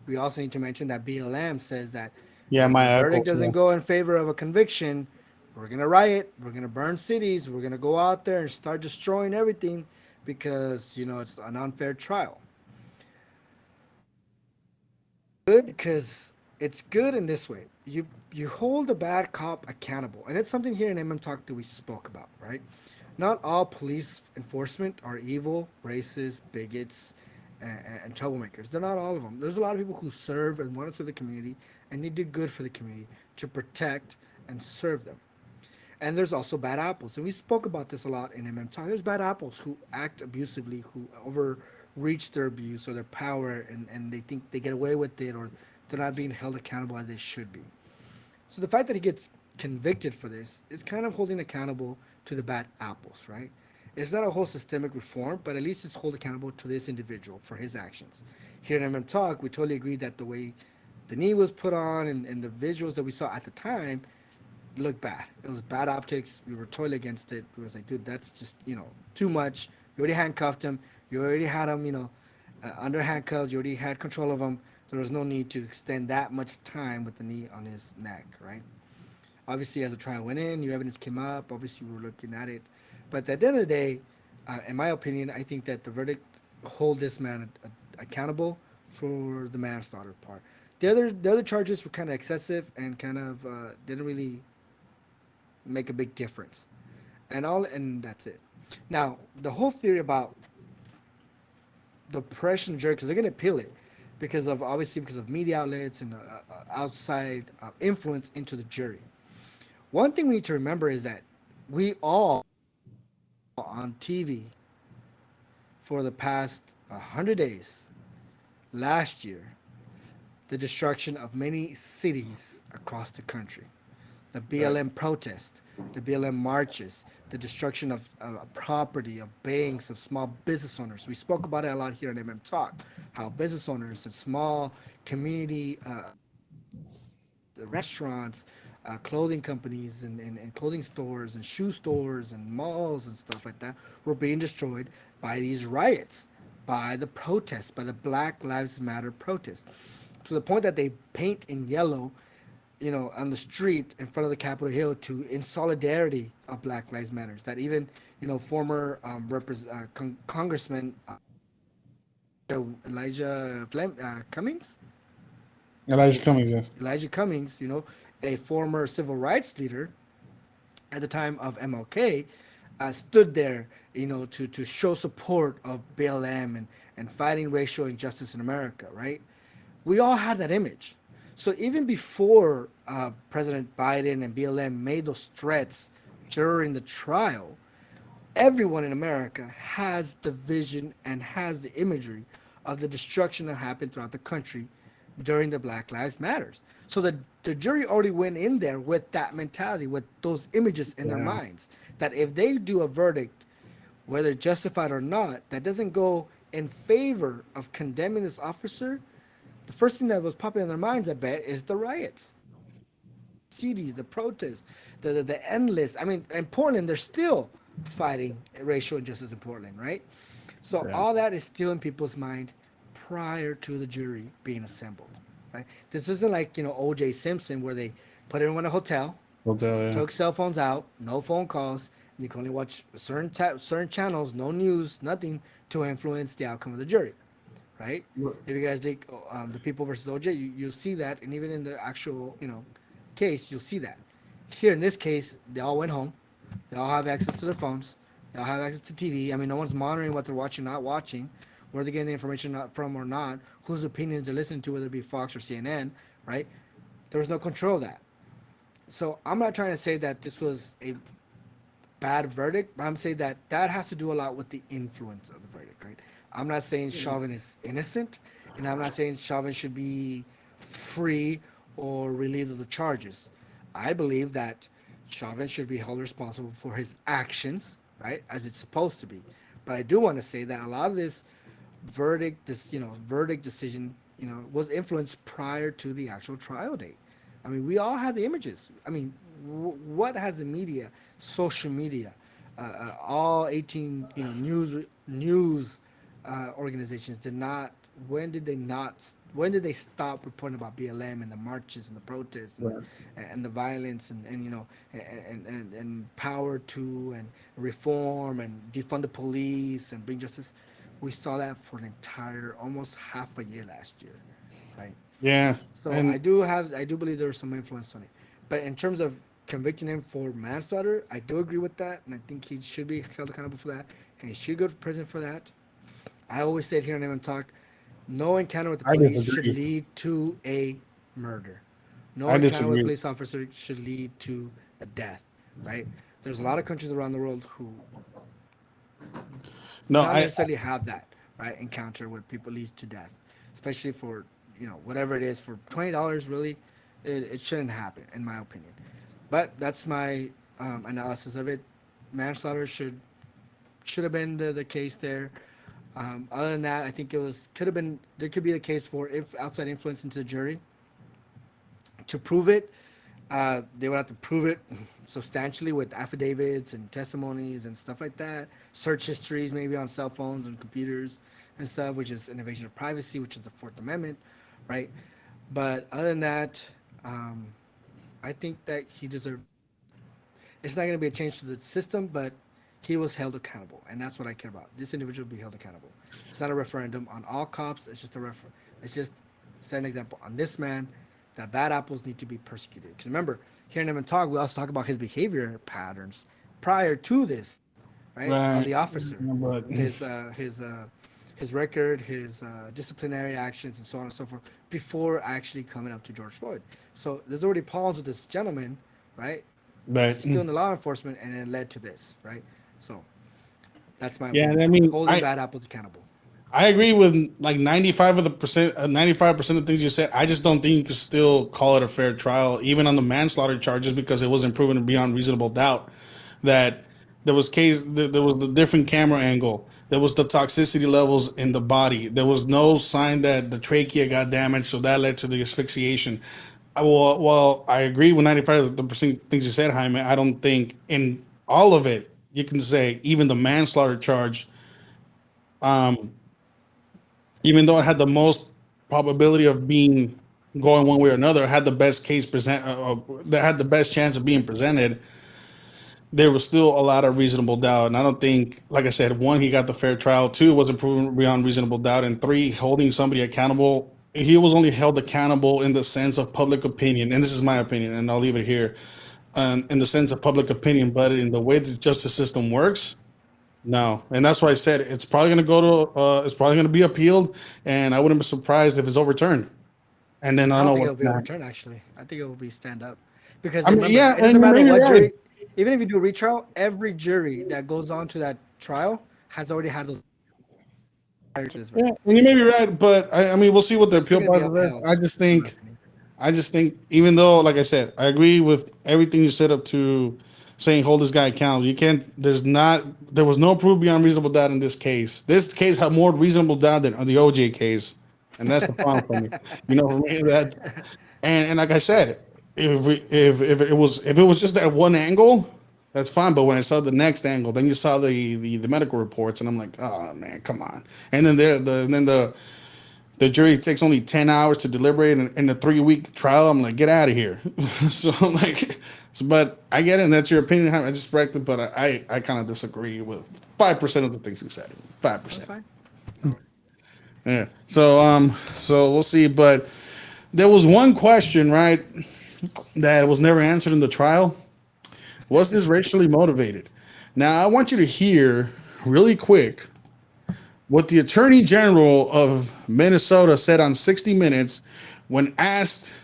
we also need to mention that BLM says that Yeah, if the my verdict echoes. doesn't Yeah. go in favor of a conviction, we're gonna riot, we're gonna burn cities, we're gonna go out there and start destroying everything because it's an unfair trial. Good because it's good in this way. You hold a bad cop accountable, and it's something here in Talk that we spoke about, right? Not all police enforcement are evil, racist, bigots, and troublemakers. They're not all of them. There's a lot of people who serve and want to serve the community, and they do good for the community to protect and serve them. And there's also bad apples. And we spoke about this a lot in Talk. There's bad apples who act abusively, who overreach their abuse or their power, and they think they get away with it, or they're not being held accountable as they should be. So the fact that he gets convicted for this is kind of holding accountable to the bad apples, right? It's not a whole systemic reform, but at least it's hold accountable to this individual for his actions. Here in Talk, we totally agree that the way the knee was put on and the visuals that we saw at the time looked bad. It was bad optics. We were totally against it. We was like, dude, that's just too much. You already handcuffed him. You already had him, under handcuffs. You already had control of him. There was no need to extend that much time with the knee on his neck, right? Obviously, as the trial went in, new evidence came up. Obviously, we were looking at it. But at the end of the day, in my opinion, I think that the verdict hold this man accountable for the manslaughter part. The other charges were kind of excessive and kind of didn't really make a big difference, and that's it. Now, the whole theory about the pressure on the jury, because they're going to appeal it because of media outlets and outside influence into the jury. One thing we need to remember is that we all on TV for the past 100 days last year the destruction of many cities across the country, the Right. BLM protest, the BLM marches, the destruction of property, of banks, of small business owners. We spoke about it a lot here in MM Talk, how business owners and small community the restaurants, clothing companies, and clothing stores, and shoe stores, and malls, and stuff like that were being destroyed by these riots, by the protests, by the Black Lives Matter protests, to the point that they paint in yellow, on the street in front of the Capitol Hill to in solidarity of Black Lives Matters. That even, former Congressman Cummings, Elijah Cummings. Yeah. Elijah Cummings, a former civil rights leader at the time of MLK, stood there, to show support of BLM and fighting racial injustice in America, right? We all had that image. So even before President Biden and BLM made those threats during the trial, everyone in America has the vision and has the imagery of the destruction that happened throughout the country during the Black Lives Matters. So the jury already went in there with that mentality, with those images in their Yeah. minds, that if they do a verdict, whether justified or not, that doesn't go in favor of condemning this officer, the first thing that was popping in their minds, I bet, is the riots, cities, the protests, the endless. I mean, in Portland, they're still fighting racial injustice in Portland, right? So Yeah. all that is still in people's mind prior to the jury being assembled, right? This isn't like O.J. Simpson where they put everyone in a hotel, Hotel. Yeah. took cell phones out, no phone calls, and you can only watch certain channels, no news, nothing to influence the outcome of the jury, right? If you guys like the People versus OJ, you'll see that, and even in the actual case, you'll see that. Here in this case, they all went home. They all have access to their phones. They all have access to TV. I mean, no one's monitoring what they're watching, not watching, where they're getting the information from or not, whose opinions they're listening to, whether it be Fox or CNN, right? There was no control of that. So I'm not trying to say that this was a bad verdict, but I'm saying that that has to do a lot with the influence of the verdict, right? I'm not saying Chauvin is innocent, and I'm not saying Chauvin should be free or relieved of the charges. I believe that Chauvin should be held responsible for his actions, right, as it's supposed to be. But I do want to say that a lot of this verdict decision, was influenced prior to the actual trial date. I mean, we all had the images. I mean, what has the media, social media, all 18, news organizations did not. When did they not? When did they stop reporting about BLM and the marches and the protests Right. and the violence and power to and reform and defund the police and bring justice? We saw that for an entire almost half a year last year, right? Yeah. So And I do believe there was some influence on it. But in terms of convicting him for manslaughter, I do agree with that, and I think he should be held accountable for that, and he should go to prison for that. I always said here on MM Talk, no encounter with the I police should disagree. lead to a murder. No I encounter with a disagree. police officer should lead to a death, right? There's a lot of countries around the world who No, not I necessarily have that, right, encounter where people leads to death, especially for whatever it is. For $20, really, it shouldn't happen in my opinion. But that's my analysis of it. Manslaughter should have been the case there. Other than that, I think could have been there could be the case for if outside influence into the jury. To prove it, they would have to prove it substantially with affidavits and testimonies and stuff like that. Search histories, maybe on cell phones and computers and stuff, which is an invasion of privacy, which is the Fourth Amendment, right? But other than that, um, I think that he deserved. It's not going to be a change to the system, but he was held accountable, and that's what I care about. This individual be held accountable. It's not a referendum on all cops. It's just a refer. It's just set an example on this man that bad apples need to be persecuted. Because remember, hearing him talk, we also talk about his behavior patterns prior to this, right? Of right. the officer, But his uh, his uh, his record, his disciplinary actions, and so on and so forth, before actually coming up to George Floyd. So there's already problems with this gentleman, right? but He's still in the law enforcement, and it led to this, right? So that's my yeah, opinion. I mean, Holding I bad apples accountable. I agree with like 95% of things you said. I just don't think you could still call it a fair trial, even on the manslaughter charges, because it wasn't proven beyond reasonable doubt that there was the different camera angle, there was the toxicity levels in the body, there was no sign that the trachea got damaged, so that led to the asphyxiation. Well, I agree with 95% things you said, Jaime. I don't think in all of it you can say even the manslaughter charge, even though it had the most probability of being going one way or another, had the best case present, that had the best chance of being presented. There was still a lot of reasonable doubt, and I don't think, like I said, one, he got the fair trial. Two, wasn't proven beyond reasonable doubt, and three, holding somebody accountable. He was only held accountable in the sense of public opinion, and this is my opinion, and I'll leave it here. In the sense of public opinion, but in the way the justice system works, no, and that's why I said it's probably going to go to it's probably going to be appealed, and I wouldn't be surprised if it's overturned. And then I I don't don't know think what. it'll be overturned. Actually, I think it will be stand up, because I mean, remember, yeah, it doesn't and matter maybe what right. jury. Even if you do retrial, every jury that goes on to that trial has already had those prior to this Yeah, verdict. and you may be right, but I mean, we'll see what the It's still appeal going to be process is. upheld, I just in my think, opinion. even though, like I said, I agree with everything you said up to saying hold this guy accountable. You can't. There was no proof beyond reasonable doubt in this case. This case had more reasonable doubt than the OJ case, and that's the problem for me. For me that, and like I said, if it was just that one angle, that's fine. But when I saw the next angle, then you saw the medical reports, and I'm like, oh man, come on. And then the jury takes only 10 hours to deliberate in a 3-week trial. I'm like, get out of here. So I'm like, but I get it, and that's your opinion. I just correct it, but I kind of disagree with 5% of the things you said. That's 5%. fine. Yeah. So we'll see. But there was one question, right, that was never answered in the trial. Was this racially motivated? Now I want you to hear really quick what the Attorney General of Minnesota said on 60 Minutes when asked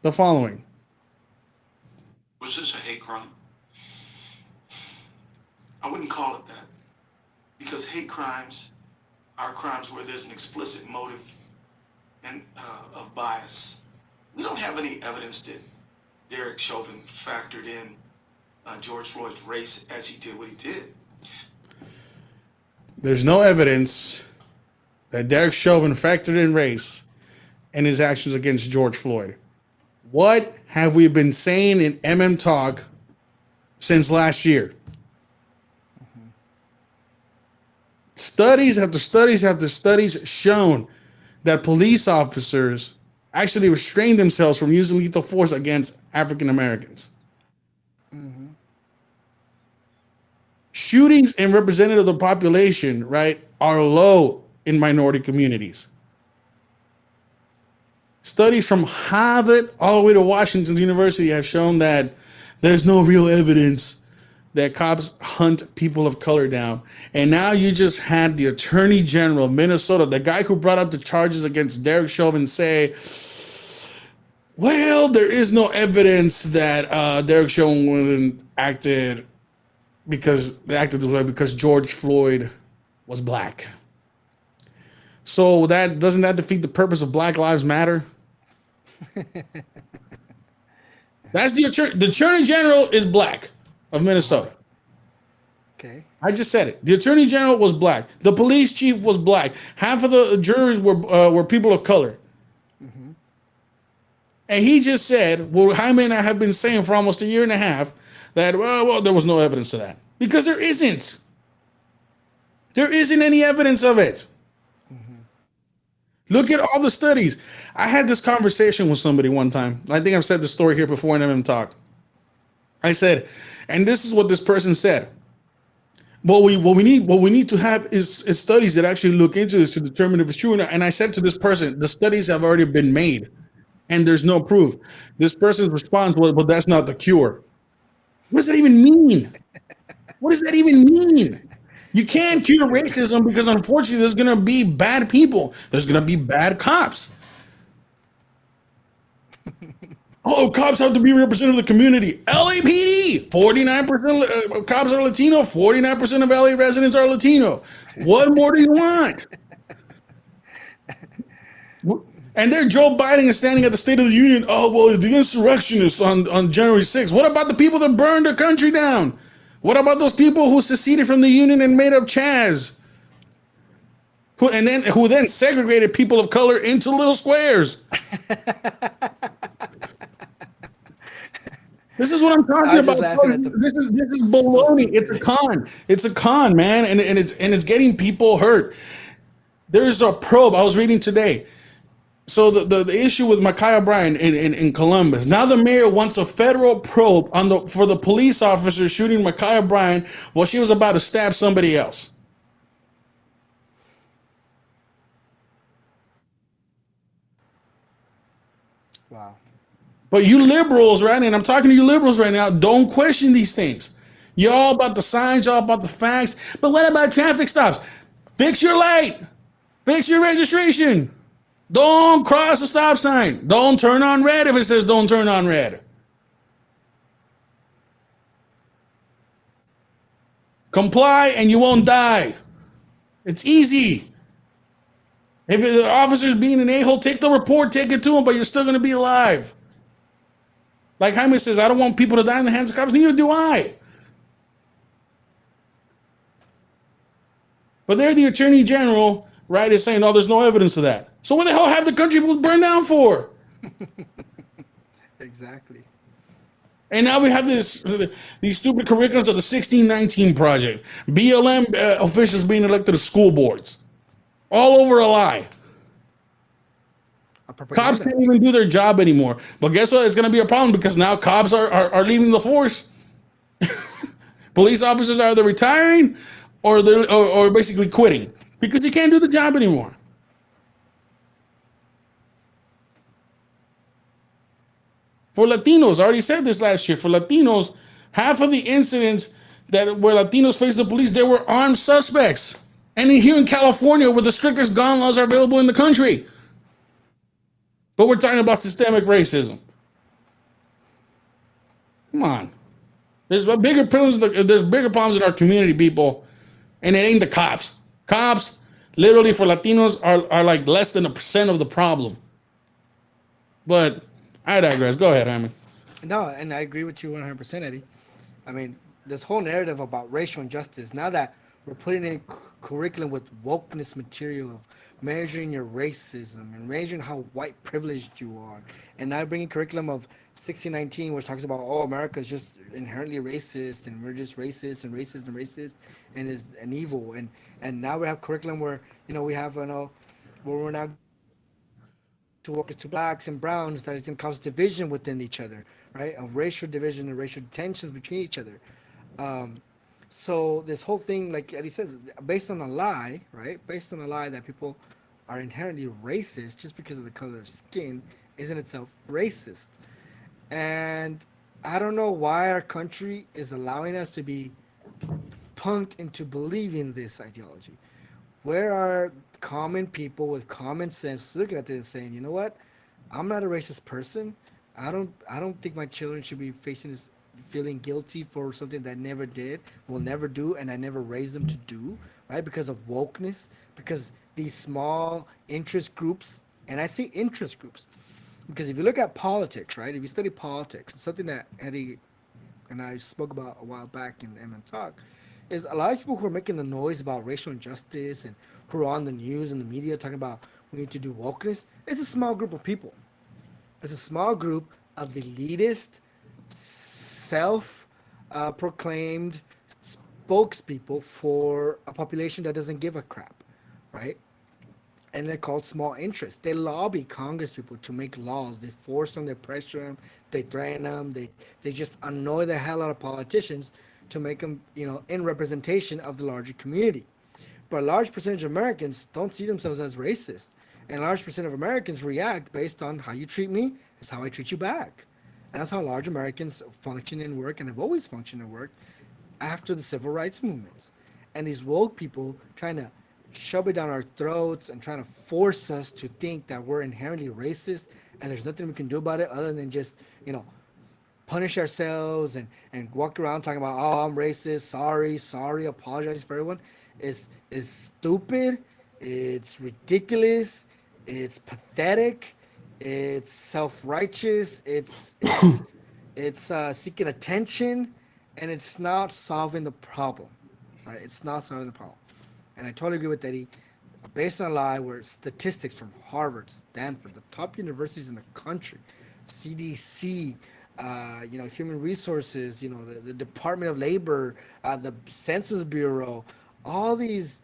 the following. Was this a hate crime? I wouldn't call it that, because hate crimes are crimes where there's an explicit motive and of bias. We don't have any evidence that Derek Chauvin factored in George Floyd's race as he did what he did. There's no evidence that Derek Chauvin factored in race in his actions against George Floyd. What have we been saying in MM Talk since last year? Studies after studies after studies shown that police officers actually restrain themselves from using lethal force against African Americans. Shootings in representative of the population, right, are low in minority communities. Studies from Harvard all the way to Washington University have shown that there's no real evidence that cops hunt people of color down. And now you just had the Attorney General of Minnesota, the guy who brought up the charges against Derek Chauvin, say, well, there is no evidence that Derek Chauvin acted this way because George Floyd was black. So doesn't that defeat the purpose of Black Lives Matter? That's the Attorney General is black of Minnesota. Okay. I just said it. The Attorney General was black. The police chief was black. Half of the jurors were people of color. Mm-hmm. And he just said, well, Jaime and I have been saying for almost a year and a half that, well, there was no evidence of that. Because there isn't. There isn't any evidence of it. Mm-hmm. Look at all the studies. I had this conversation with somebody one time. I think I've said the story here before in MM Talk. I said, and this is what this person said. What we need to have is studies that actually look into this to determine if it's true or not. And I said to this person, the studies have already been made, and there's no proof. This person's response was, "Well, that's not the cure." What does that even mean? What does that even mean? You can't cure racism because, unfortunately, there's going to be bad people. There's going to be bad cops. Oh, cops have to be representative of the community. LAPD, 49% cops are Latino, 49% of LA residents are Latino. What more do you want? And there Joe Biden is standing at the State of the Union. Oh, well, the insurrectionists on January 6th. What about the people that burned the country down? What about those people who seceded from the Union and made up Chaz? Who then segregated people of color into little squares? This is what I'm talking about. This is baloney. It's a con. It's a con, man, and it's getting people hurt. There's a probe I was reading today. So the issue with Ma'Khia Bryan in Columbus. Now the mayor wants a federal probe for the police officer shooting Ma'Khia Bryan while she was about to stab somebody else. Wow. But you liberals, right? And I'm talking to you liberals right now. Don't question these things. You're all about the signs, y'all about the facts. But what about traffic stops? Fix your light. Fix your registration. Don't cross the stop sign. Don't turn on red if it says don't turn on red. Comply and you won't die. It's easy. If the officer is being an a-hole, take the report, take it to him, but you're still going to be alive. Like Jaime says, I don't want people to die in the hands of cops. Neither do I. But they're the attorney general, right, is saying, oh, there's no evidence of that. So what the hell have the country burned down for? Exactly. And now we have these stupid curriculums of the 1619 Project. BLM officials being elected to school boards. All over a lie. Cops can't even do their job anymore. But guess what? It's going to be a problem because now cops are leaving the force. Police officers are either retiring or they're basically quitting because they can't do the job anymore. For Latinos, I already said this last year, for Latinos, half of the incidents where Latinos faced the police, they were armed suspects. And here in California, where the strictest gun laws are available in the country. But we're talking about systemic racism. Come on. There's bigger problems in our community, people. And it ain't the cops. Cops, literally for Latinos, are like less than 1% of the problem. But I digress. Go ahead, Jaime. No, and I agree with you 100%, Eddie. I mean, this whole narrative about racial injustice, now that we're putting in curriculum with wokeness material of measuring your racism and measuring how white privileged you are, and now bringing curriculum of 1619, which talks about, oh, America is just inherently racist, and we're just racist and racist and racist, and is an evil, and now we have curriculum where we have where we're now to work to blacks and browns that is going to cause division within each other, right? Of racial division and racial tensions between each other. So this whole thing, like Eddie says, based on a lie, right? Based on a lie that people are inherently racist just because of the color of skin is in itself racist. And I don't know why our country is allowing us to be punked into believing this ideology. Where are common people with common sense looking at this and saying, you know what? I'm not a racist person. I don't think my children should be facing this, feeling guilty for something that I never did, will never do, and I never raised them to do, right? Because of wokeness, because these small interest groups, and I say interest groups, because if you look at politics, right? If you study politics, it's something that Eddie and I spoke about a while back in MM Talk, is a lot of people who are making the noise about racial injustice and who are on the news and the media talking about we need to do wokeness. It's a small group of people. It's a small group of elitist, self-proclaimed spokespeople for a population that doesn't give a crap, right? And they're called small interests. They lobby Congress people to make laws. They force them, they pressure them, they threaten them, they just annoy the hell out of politicians to make them, in representation of the larger community. But a large percentage of Americans don't see themselves as racist. And a large percent of Americans react based on how you treat me is how I treat you back. And that's how large Americans function and work and have always functioned and worked after the civil rights movements. And these woke people trying to shove it down our throats and trying to force us to think that we're inherently racist and there's nothing we can do about it other than just, punish ourselves and walk around talking about, oh, I'm racist, sorry, apologize for everyone, is stupid, it's ridiculous, It's pathetic. It's self-righteous. It's seeking attention, and it's not solving the problem. Right? It's not solving the problem. And I totally agree with Eddie. Based on a lie where statistics from Harvard, Stanford, the top universities in the country, CDC, Human Resources, the Department of Labor, the Census Bureau, all these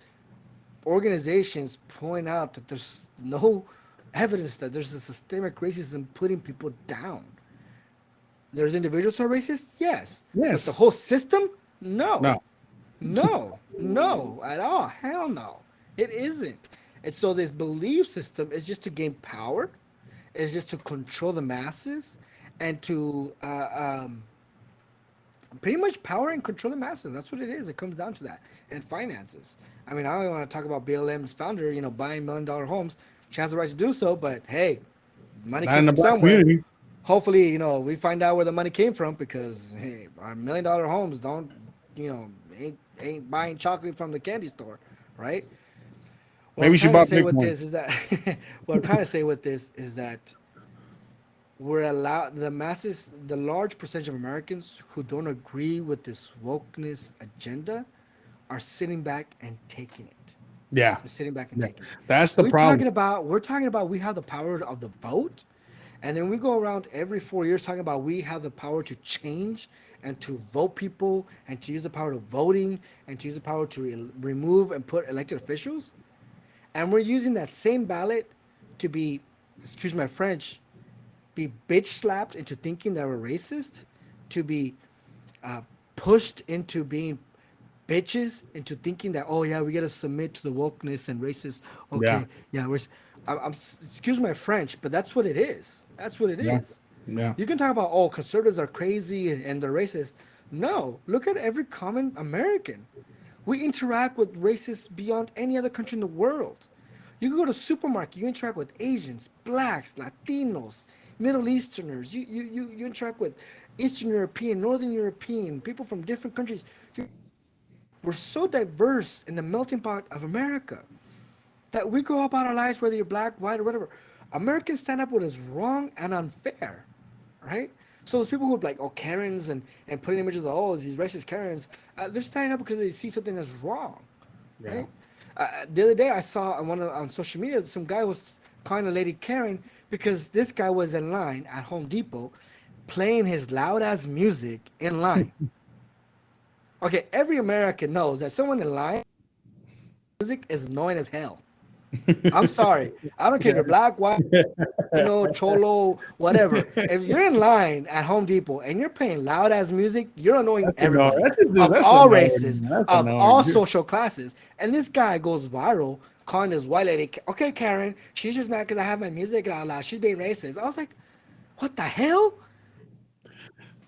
organizations point out that there's no evidence that there's a systemic racism putting people down. There's individuals who are racist, yes. But the Yes. whole system, no. No. No, at all. Hell no. It isn't. And so this belief system is just to gain power, is just to control the masses, and to pretty much power and control the masses. That's what it is. It comes down to that. And finances. I mean, I don't want to talk about BLM's founder, buying $1 million homes. She has the right to do so, but hey, money Not came in the from black somewhere. community. Hopefully, we find out where the money came from, because hey, our $1 million homes don't, ain't buying chocolate from the candy store, right? What I'm Maybe she trying to bought say with Bitcoin. this is that what I'm trying to say with this is that we're allowed the masses, the large percentage of Americans who don't agree with this wokeness agenda are sitting back and taking it. Yeah. They're sitting back and Yeah. taking it. That's the problem. We're talking about we have the power of the vote, and then we go around every 4 years talking about we have the power to change and to vote people and to use the power of voting and to use the power to remove and put elected officials. And we're using that same ballot to be, excuse my French, be bitch slapped into thinking that we're racist, to be pushed into being bitches, into thinking that, oh yeah, we gotta submit to the wokeness and racist. Yeah. Okay, yeah, excuse my French, but that's what it is. That's what it Yeah. is. Yeah. You can talk about, oh, conservatives are crazy and they're racist. No, look at every common American. We interact with racists beyond any other country in the world. You can go to a supermarket, you interact with Asians, blacks, Latinos, Middle Easterners. You interact with Eastern European, Northern European, people from different countries. We're so diverse in the melting pot of America that we go about our lives, whether you're black, white, or whatever. Americans stand up what is wrong and unfair, right? So those people who are like, oh, Karens, and putting images of, oh, these racist Karens, they're standing up because they see something that's wrong, Yeah. right? The other day I saw on social media, some guy was calling a lady Karen because this guy was in line at Home Depot playing his loud ass music in line. Okay, every American knows that someone in line music is annoying as hell. I'm sorry. I don't care if you're black, white, cholo, whatever. If you're in line at Home Depot and you're playing loud ass music, you're annoying That's annoying. everybody That's of that's all annoying. races, That's of annoying. all social classes. And this guy goes viral calling this white lady, okay, Karen, she's just mad because I have my music loud. She's being racist. I was like, what the hell?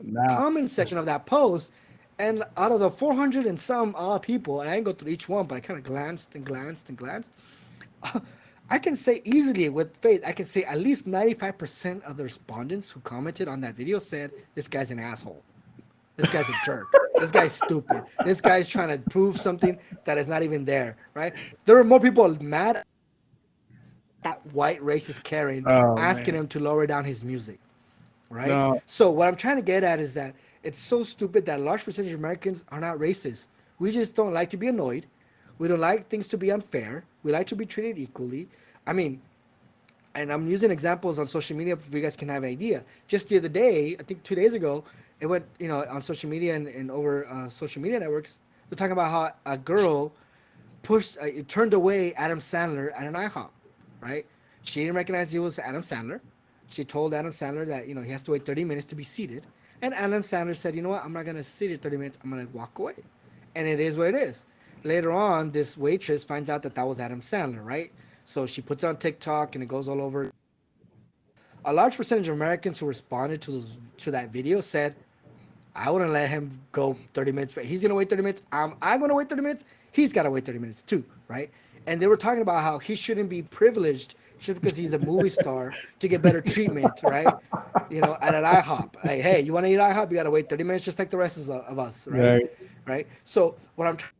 Now, Comment section of that post, and out of the 400 and some odd people, and I didn't go through each one, but I kind of glanced and glanced and glanced. I can say easily with faith, I can say at least 95% of the respondents who commented on that video said, this guy's an asshole. This guy's a jerk. This guy's stupid. This guy's trying to prove something that is not even there, right? There were more people mad at white racist Karen oh asking man. him to lower down his music, right? No. So what I'm trying to get at is that it's so stupid that a large percentage of Americans are not racist. We just don't like to be annoyed. We don't like things to be unfair. We like to be treated equally. I mean, and I'm using examples on social media if you guys can have an idea. Just the other day, I think 2 days ago, it went, on social media and over social media networks. They're talking about how a girl turned away Adam Sandler at an IHOP, right? She didn't recognize it was Adam Sandler. She told Adam Sandler that, he has to wait 30 minutes to be seated. And Adam Sandler said, you know what, I'm not going to sit here 30 minutes. I'm going to walk away. And it is what it is. Later on, this waitress finds out that was Adam Sandler, right? So she puts it on TikTok and it goes all over. A large percentage of Americans who responded to that video said, I wouldn't let him go 30 minutes. He's going to wait 30 minutes. I'm going to wait 30 minutes. He's got to wait 30 minutes too, right? And they were talking about how he shouldn't be privileged just because he's a movie star to get better treatment, right? At an IHOP. Like, hey, you want to eat IHOP? You got to wait 30 minutes just like the rest of us, right? Right? So what I'm trying,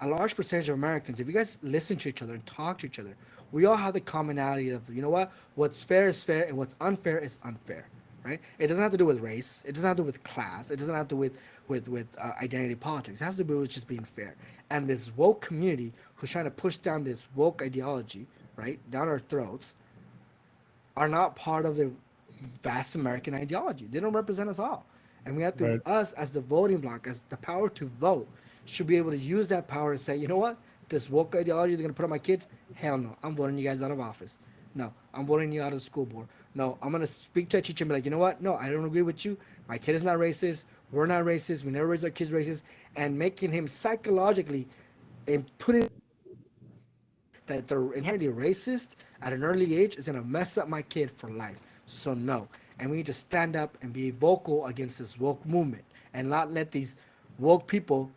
a large percentage of Americans, if you guys listen to each other and talk to each other, we all have the commonality of, you know what? What's fair is fair, and what's unfair is unfair, right? It doesn't have to do with race. It doesn't have to do with class. It doesn't have to do with identity politics. It has to do with just being fair. And this woke community who's trying to push down this woke ideology, right, down our throats, are not part of the vast American ideology. They don't represent us all. And we have to, Right. us as the voting bloc, as the power to vote, should be able to use that power to say, you know what? This woke ideology they're going to put on my kids? Hell no. I'm voting you guys out of office. No, I'm voting you out of the school board. No, I'm going to speak to a teacher and be like, you know what? No, I don't agree with you. My kid is not racist. We're not racist. We never raise our kids racist. And making him psychologically and putting that they're inherently racist at an early age is going to mess up my kid for life. So no. And we need to stand up and be vocal against this woke movement and not let these woke people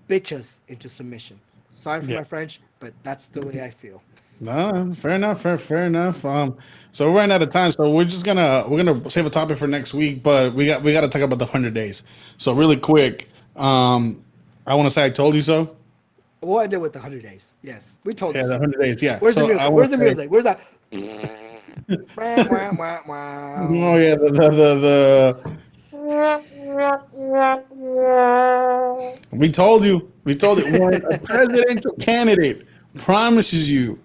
bitch us into submission. Sorry for Yeah. my French, but that's the way I feel. No, fair enough. Fair enough. So we're running out of time, so we're gonna save a topic for next week. But we got to talk about the 100 days. So really quick, I want to say I told you so. What I did with the 100 days. Yes, we told Yeah, you. the 100 days. Yeah. Where's So the I music? wanna Where's the say- music? Where's that? Wah, wah, wah, wah. Oh yeah, the we told you. We told you when a presidential candidate promises you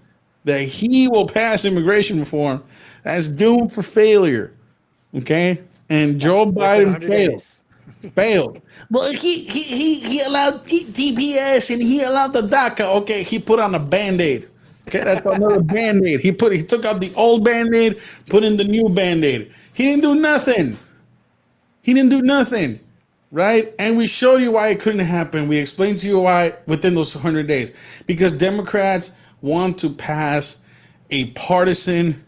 that he will pass immigration reform, that's doomed for failure. Okay? And Joe Within Biden 100 failed. days. Failed. Well, he allowed TPS and he allowed the DACA. Okay, he put on a band-aid. Okay, that's another band-aid. He took out the old band-aid, put in the new band-aid. He didn't do nothing. He didn't do nothing. Right? And we showed you why it couldn't happen. We explained to you why within those 100 days. Because Democrats want to pass a partisan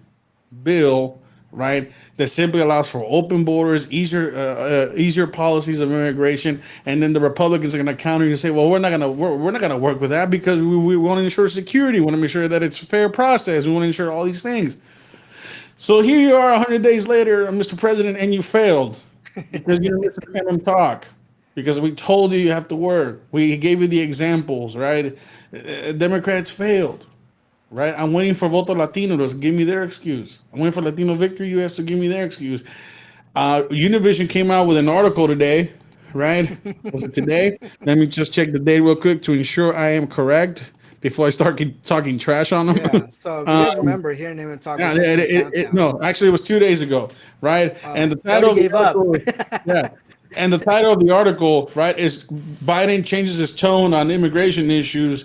bill, right, that simply allows for open borders, easier policies of immigration, and then the Republicans are going to counter and say, well, we're not going to work with that because we want to ensure security, we want to make sure that it's a fair process, we want to ensure all these things. So here you are 100 days later, Mr. President, and you failed because you didn't listen to him talk. Because we told you have to work. We gave you the examples, right? Democrats failed. Right, I'm waiting for Voto Latino to give me their excuse. I'm waiting for Latino Victory US to give me their excuse. Univision came out with an article today, right? Was it today? Let me just check the date real quick to ensure I am correct before I start talking trash on them. Yeah. So if you guys remember hearing him talk, Yeah, no, actually, it was 2 days ago, right? And the title of the gave up. article, yeah, and the title of the article, right, is Biden changes his tone on immigration issues.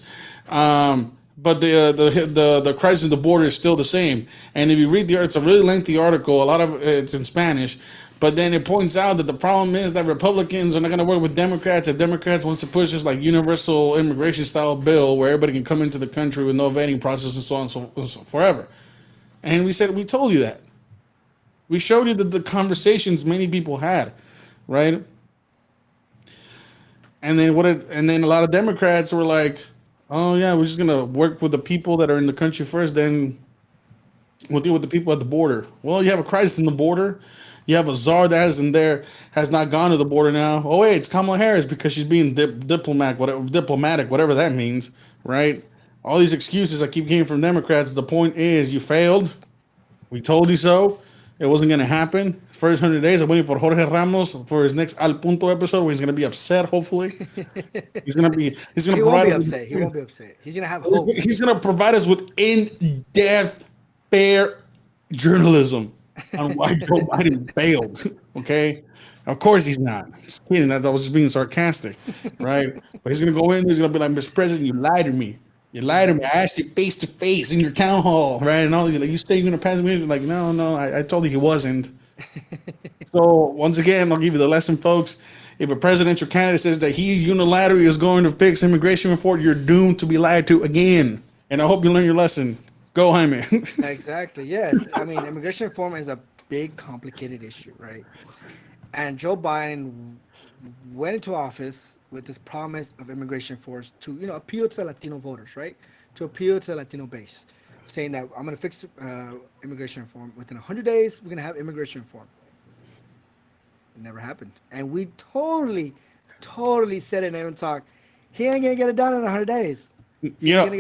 But the crisis at the border is still the same. And if you read it's a really lengthy article. A lot of it's in Spanish. But then it points out that the problem is that Republicans are not going to work with Democrats. If Democrats wants to push this like universal immigration style bill where everybody can come into the country with no vetting process and so on and so forever. And we said, we told you that. We showed you the conversations many people had, right? And then a lot of Democrats were like, oh yeah, we're just gonna work with the people that are in the country first, then we'll deal with the people at the border. Well, you have a crisis in the border. You have a czar that has not gone to the border now. Oh wait, it's Kamala Harris because she's being diplomatic, whatever that means, right? All these excuses I keep getting from Democrats. The point is, you failed. We told you so. It wasn't going to happen. First 100 days, I'm waiting for Jorge Ramos for his next Al Punto episode where he's going to be upset, hopefully. He's going to He won't be upset. He won't be upset. He's gonna have hope. He's going to provide us with in-depth, fair journalism on why Joe Biden failed. Okay? Of course he's not. Just kidding. That was just being sarcastic, right? But he's going to go in, he's going to be like, Mr. President, you lied to me. You lied to me. I asked you face to face in your town hall, right? And all like, you say you're gonna pass me. Like, no, I told you he wasn't. So once again, I'll give you the lesson, folks. If a presidential candidate says that he unilaterally is going to fix immigration reform, you're doomed to be lied to again. And I hope you learn your lesson. Go, Jaime. Exactly. Yes. I mean, immigration reform is a big, complicated issue, right? And Joe Biden went into office with this promise of immigration force to, appeal to the Latino voters, right? To appeal to the Latino base, saying that I'm going to fix immigration reform. Within 100 days, we're going to have immigration reform. It never happened. And we totally said it in our talk. He ain't going to get it done in 100 days. We had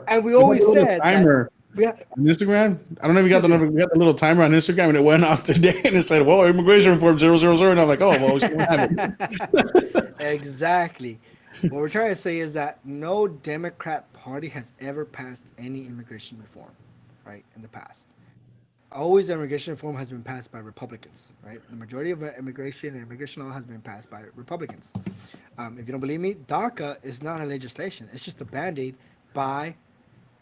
and we always said timer. Yeah. On Instagram. I don't know if you got the number. We got the little timer on Instagram, and it went off today, and it said, "Well, immigration reform 000," and I'm like, "Oh, well, we still have it." Exactly. What we're trying to say is that no Democrat party has ever passed any immigration reform, right, in the past. Always immigration reform has been passed by Republicans, right? The majority of immigration and immigration law has been passed by Republicans. If you don't believe me, DACA is not a legislation. It's just a band-aid by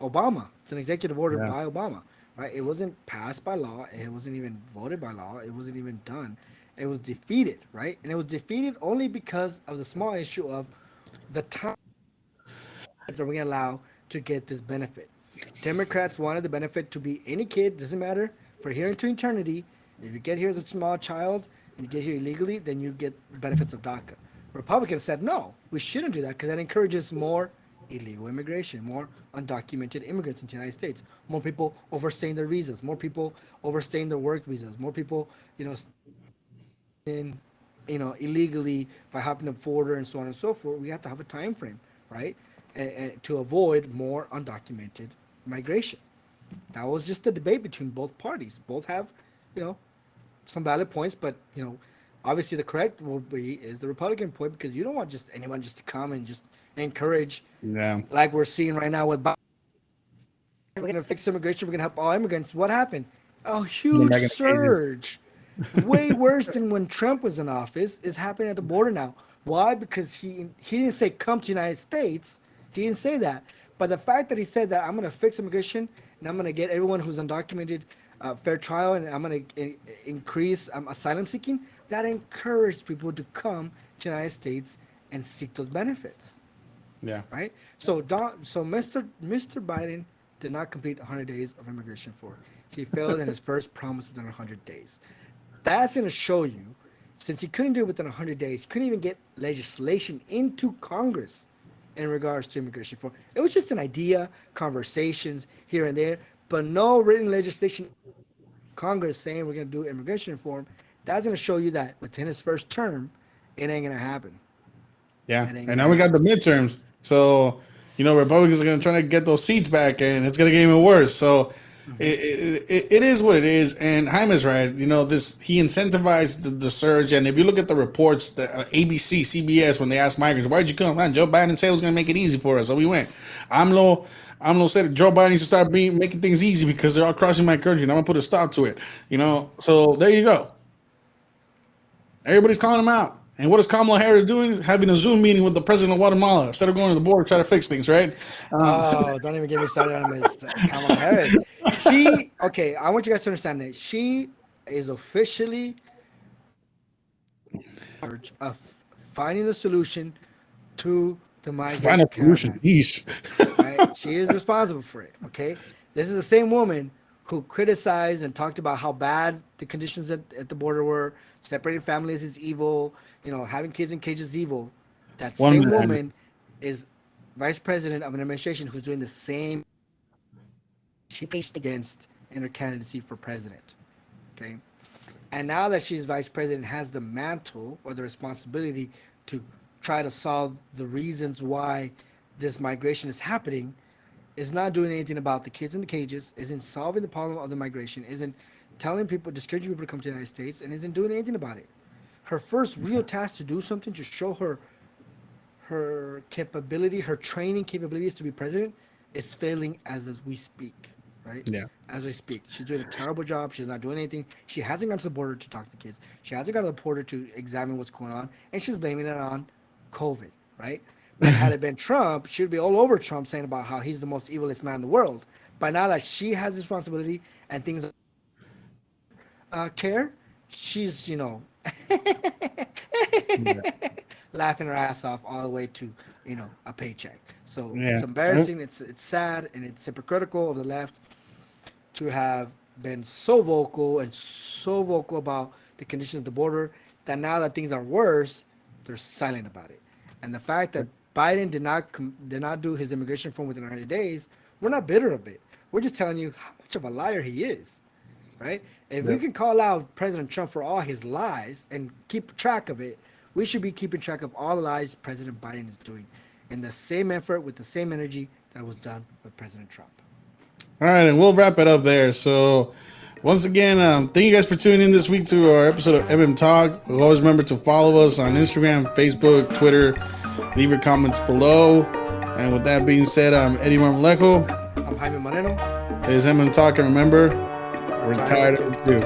Obama. It's an executive order Yeah. by Obama, right? It wasn't passed by law. It wasn't even voted by law. It wasn't even done. It was defeated, right? And it was defeated only because of the small issue of the time that we're going to allow to get this benefit. Democrats wanted the benefit to be any kid, doesn't matter, for here into eternity. If you get here as a small child and you get here illegally, then you get benefits of DACA. Republicans said, no, we shouldn't do that because that encourages more illegal immigration, more undocumented immigrants into the United States, more people overstaying their visas, more people overstaying their work visas, more people, in, illegally by hopping the border and so on and so forth. We have to have a time frame, right? And to avoid more undocumented migration. That was just a debate between both parties. Both have, you know, some valid points, but obviously the correct will be is the Republican point because you don't want just anyone just to come and just encourage, Yeah. like we're seeing right now with Biden. We're gonna fix immigration. We're gonna help all immigrants. What happened? A huge Back in the cages. surge, way worse than when Trump was in office, is happening at the border now. Why? Because he didn't say come to the United States. He didn't say that. But the fact that he said that I'm gonna fix immigration and I'm gonna get everyone who's undocumented fair trial and I'm gonna increase asylum seeking, that encouraged people to come to the United States and seek those benefits. Yeah. Right? So Mr. Biden did not complete 100 days of immigration reform. He failed in his first promise within 100 days. That's going to show you, since he couldn't do it within 100 days, he couldn't even get legislation into Congress in regards to immigration reform. It was just an idea, conversations here and there, but no written legislation. Congress saying we're going to do immigration reform. That's going to show you that within his first term, it ain't going to happen. Yeah. And now we got the midterms. So, Republicans are going to try to get those seats back, and it's going to get even worse. So it is what it is. And Jaime's right. He incentivized the surge. And if you look at the reports, the ABC, CBS, when they asked migrants, why'd you come? Man, Joe Biden said it was going to make it easy for us. So we went. AMLO said Joe Biden needs to start making things easy because they're all crossing my country, and I'm going to put a stop to it. So there you go. Everybody's calling him out. And what is Kamala Harris doing? Having a Zoom meeting with the president of Guatemala instead of going to the border to try to fix things, right? Don't even get me started on Ms. Kamala Harris. I want you guys to understand that she is officially in charge of finding the solution to the migrant Final solution. Right? She is responsible for it. Okay, this is the same woman who criticized and talked about how bad the conditions at the border were. Separating families is evil. Having kids in cages is evil. That same woman is vice president of an administration who's doing the same. She pitched against in her candidacy for president. Okay, and now that she's vice president, has the mantle or the responsibility to try to solve the reasons why this migration is happening. Is not doing anything about the kids in the cages, isn't solving the problem of the migration, isn't telling people, discouraging people to come to the United States, and isn't doing anything about it. Her first real task to do something to show her capability, her training capabilities to be president, is failing as we speak, right? Yeah. As we speak. She's doing a terrible job. She's not doing anything. She hasn't gone to the border to talk to the kids. She hasn't gone to the border to examine what's going on, and she's blaming it on COVID, right? But had it been Trump, she'd be all over Trump saying about how he's the most evilest man in the world. But now that she has this responsibility and things care, she's, laughing her ass off all the way to, a paycheck. So it's embarrassing. It's sad, and it's hypocritical of the left to have been so vocal about the conditions of the border that now that things are worse, they're silent about it. And the fact that Biden did not do his immigration reform within 100 days, we're not bitter of it. We're just telling you how much of a liar he is, right? If we can call out President Trump for all his lies and keep track of it, we should be keeping track of all the lies President Biden is doing in the same effort with the same energy that was done with President Trump. All right, and we'll wrap it up there. So, once again, thank you guys for tuning in this week to our episode of MM Talk. Always remember to follow us on Instagram, Facebook, Twitter. Leave your comments below. And with that being said, I'm Eddie Marmolejo. I'm Jaime Moreno. This is MM Talk, and remember, we're tired of you.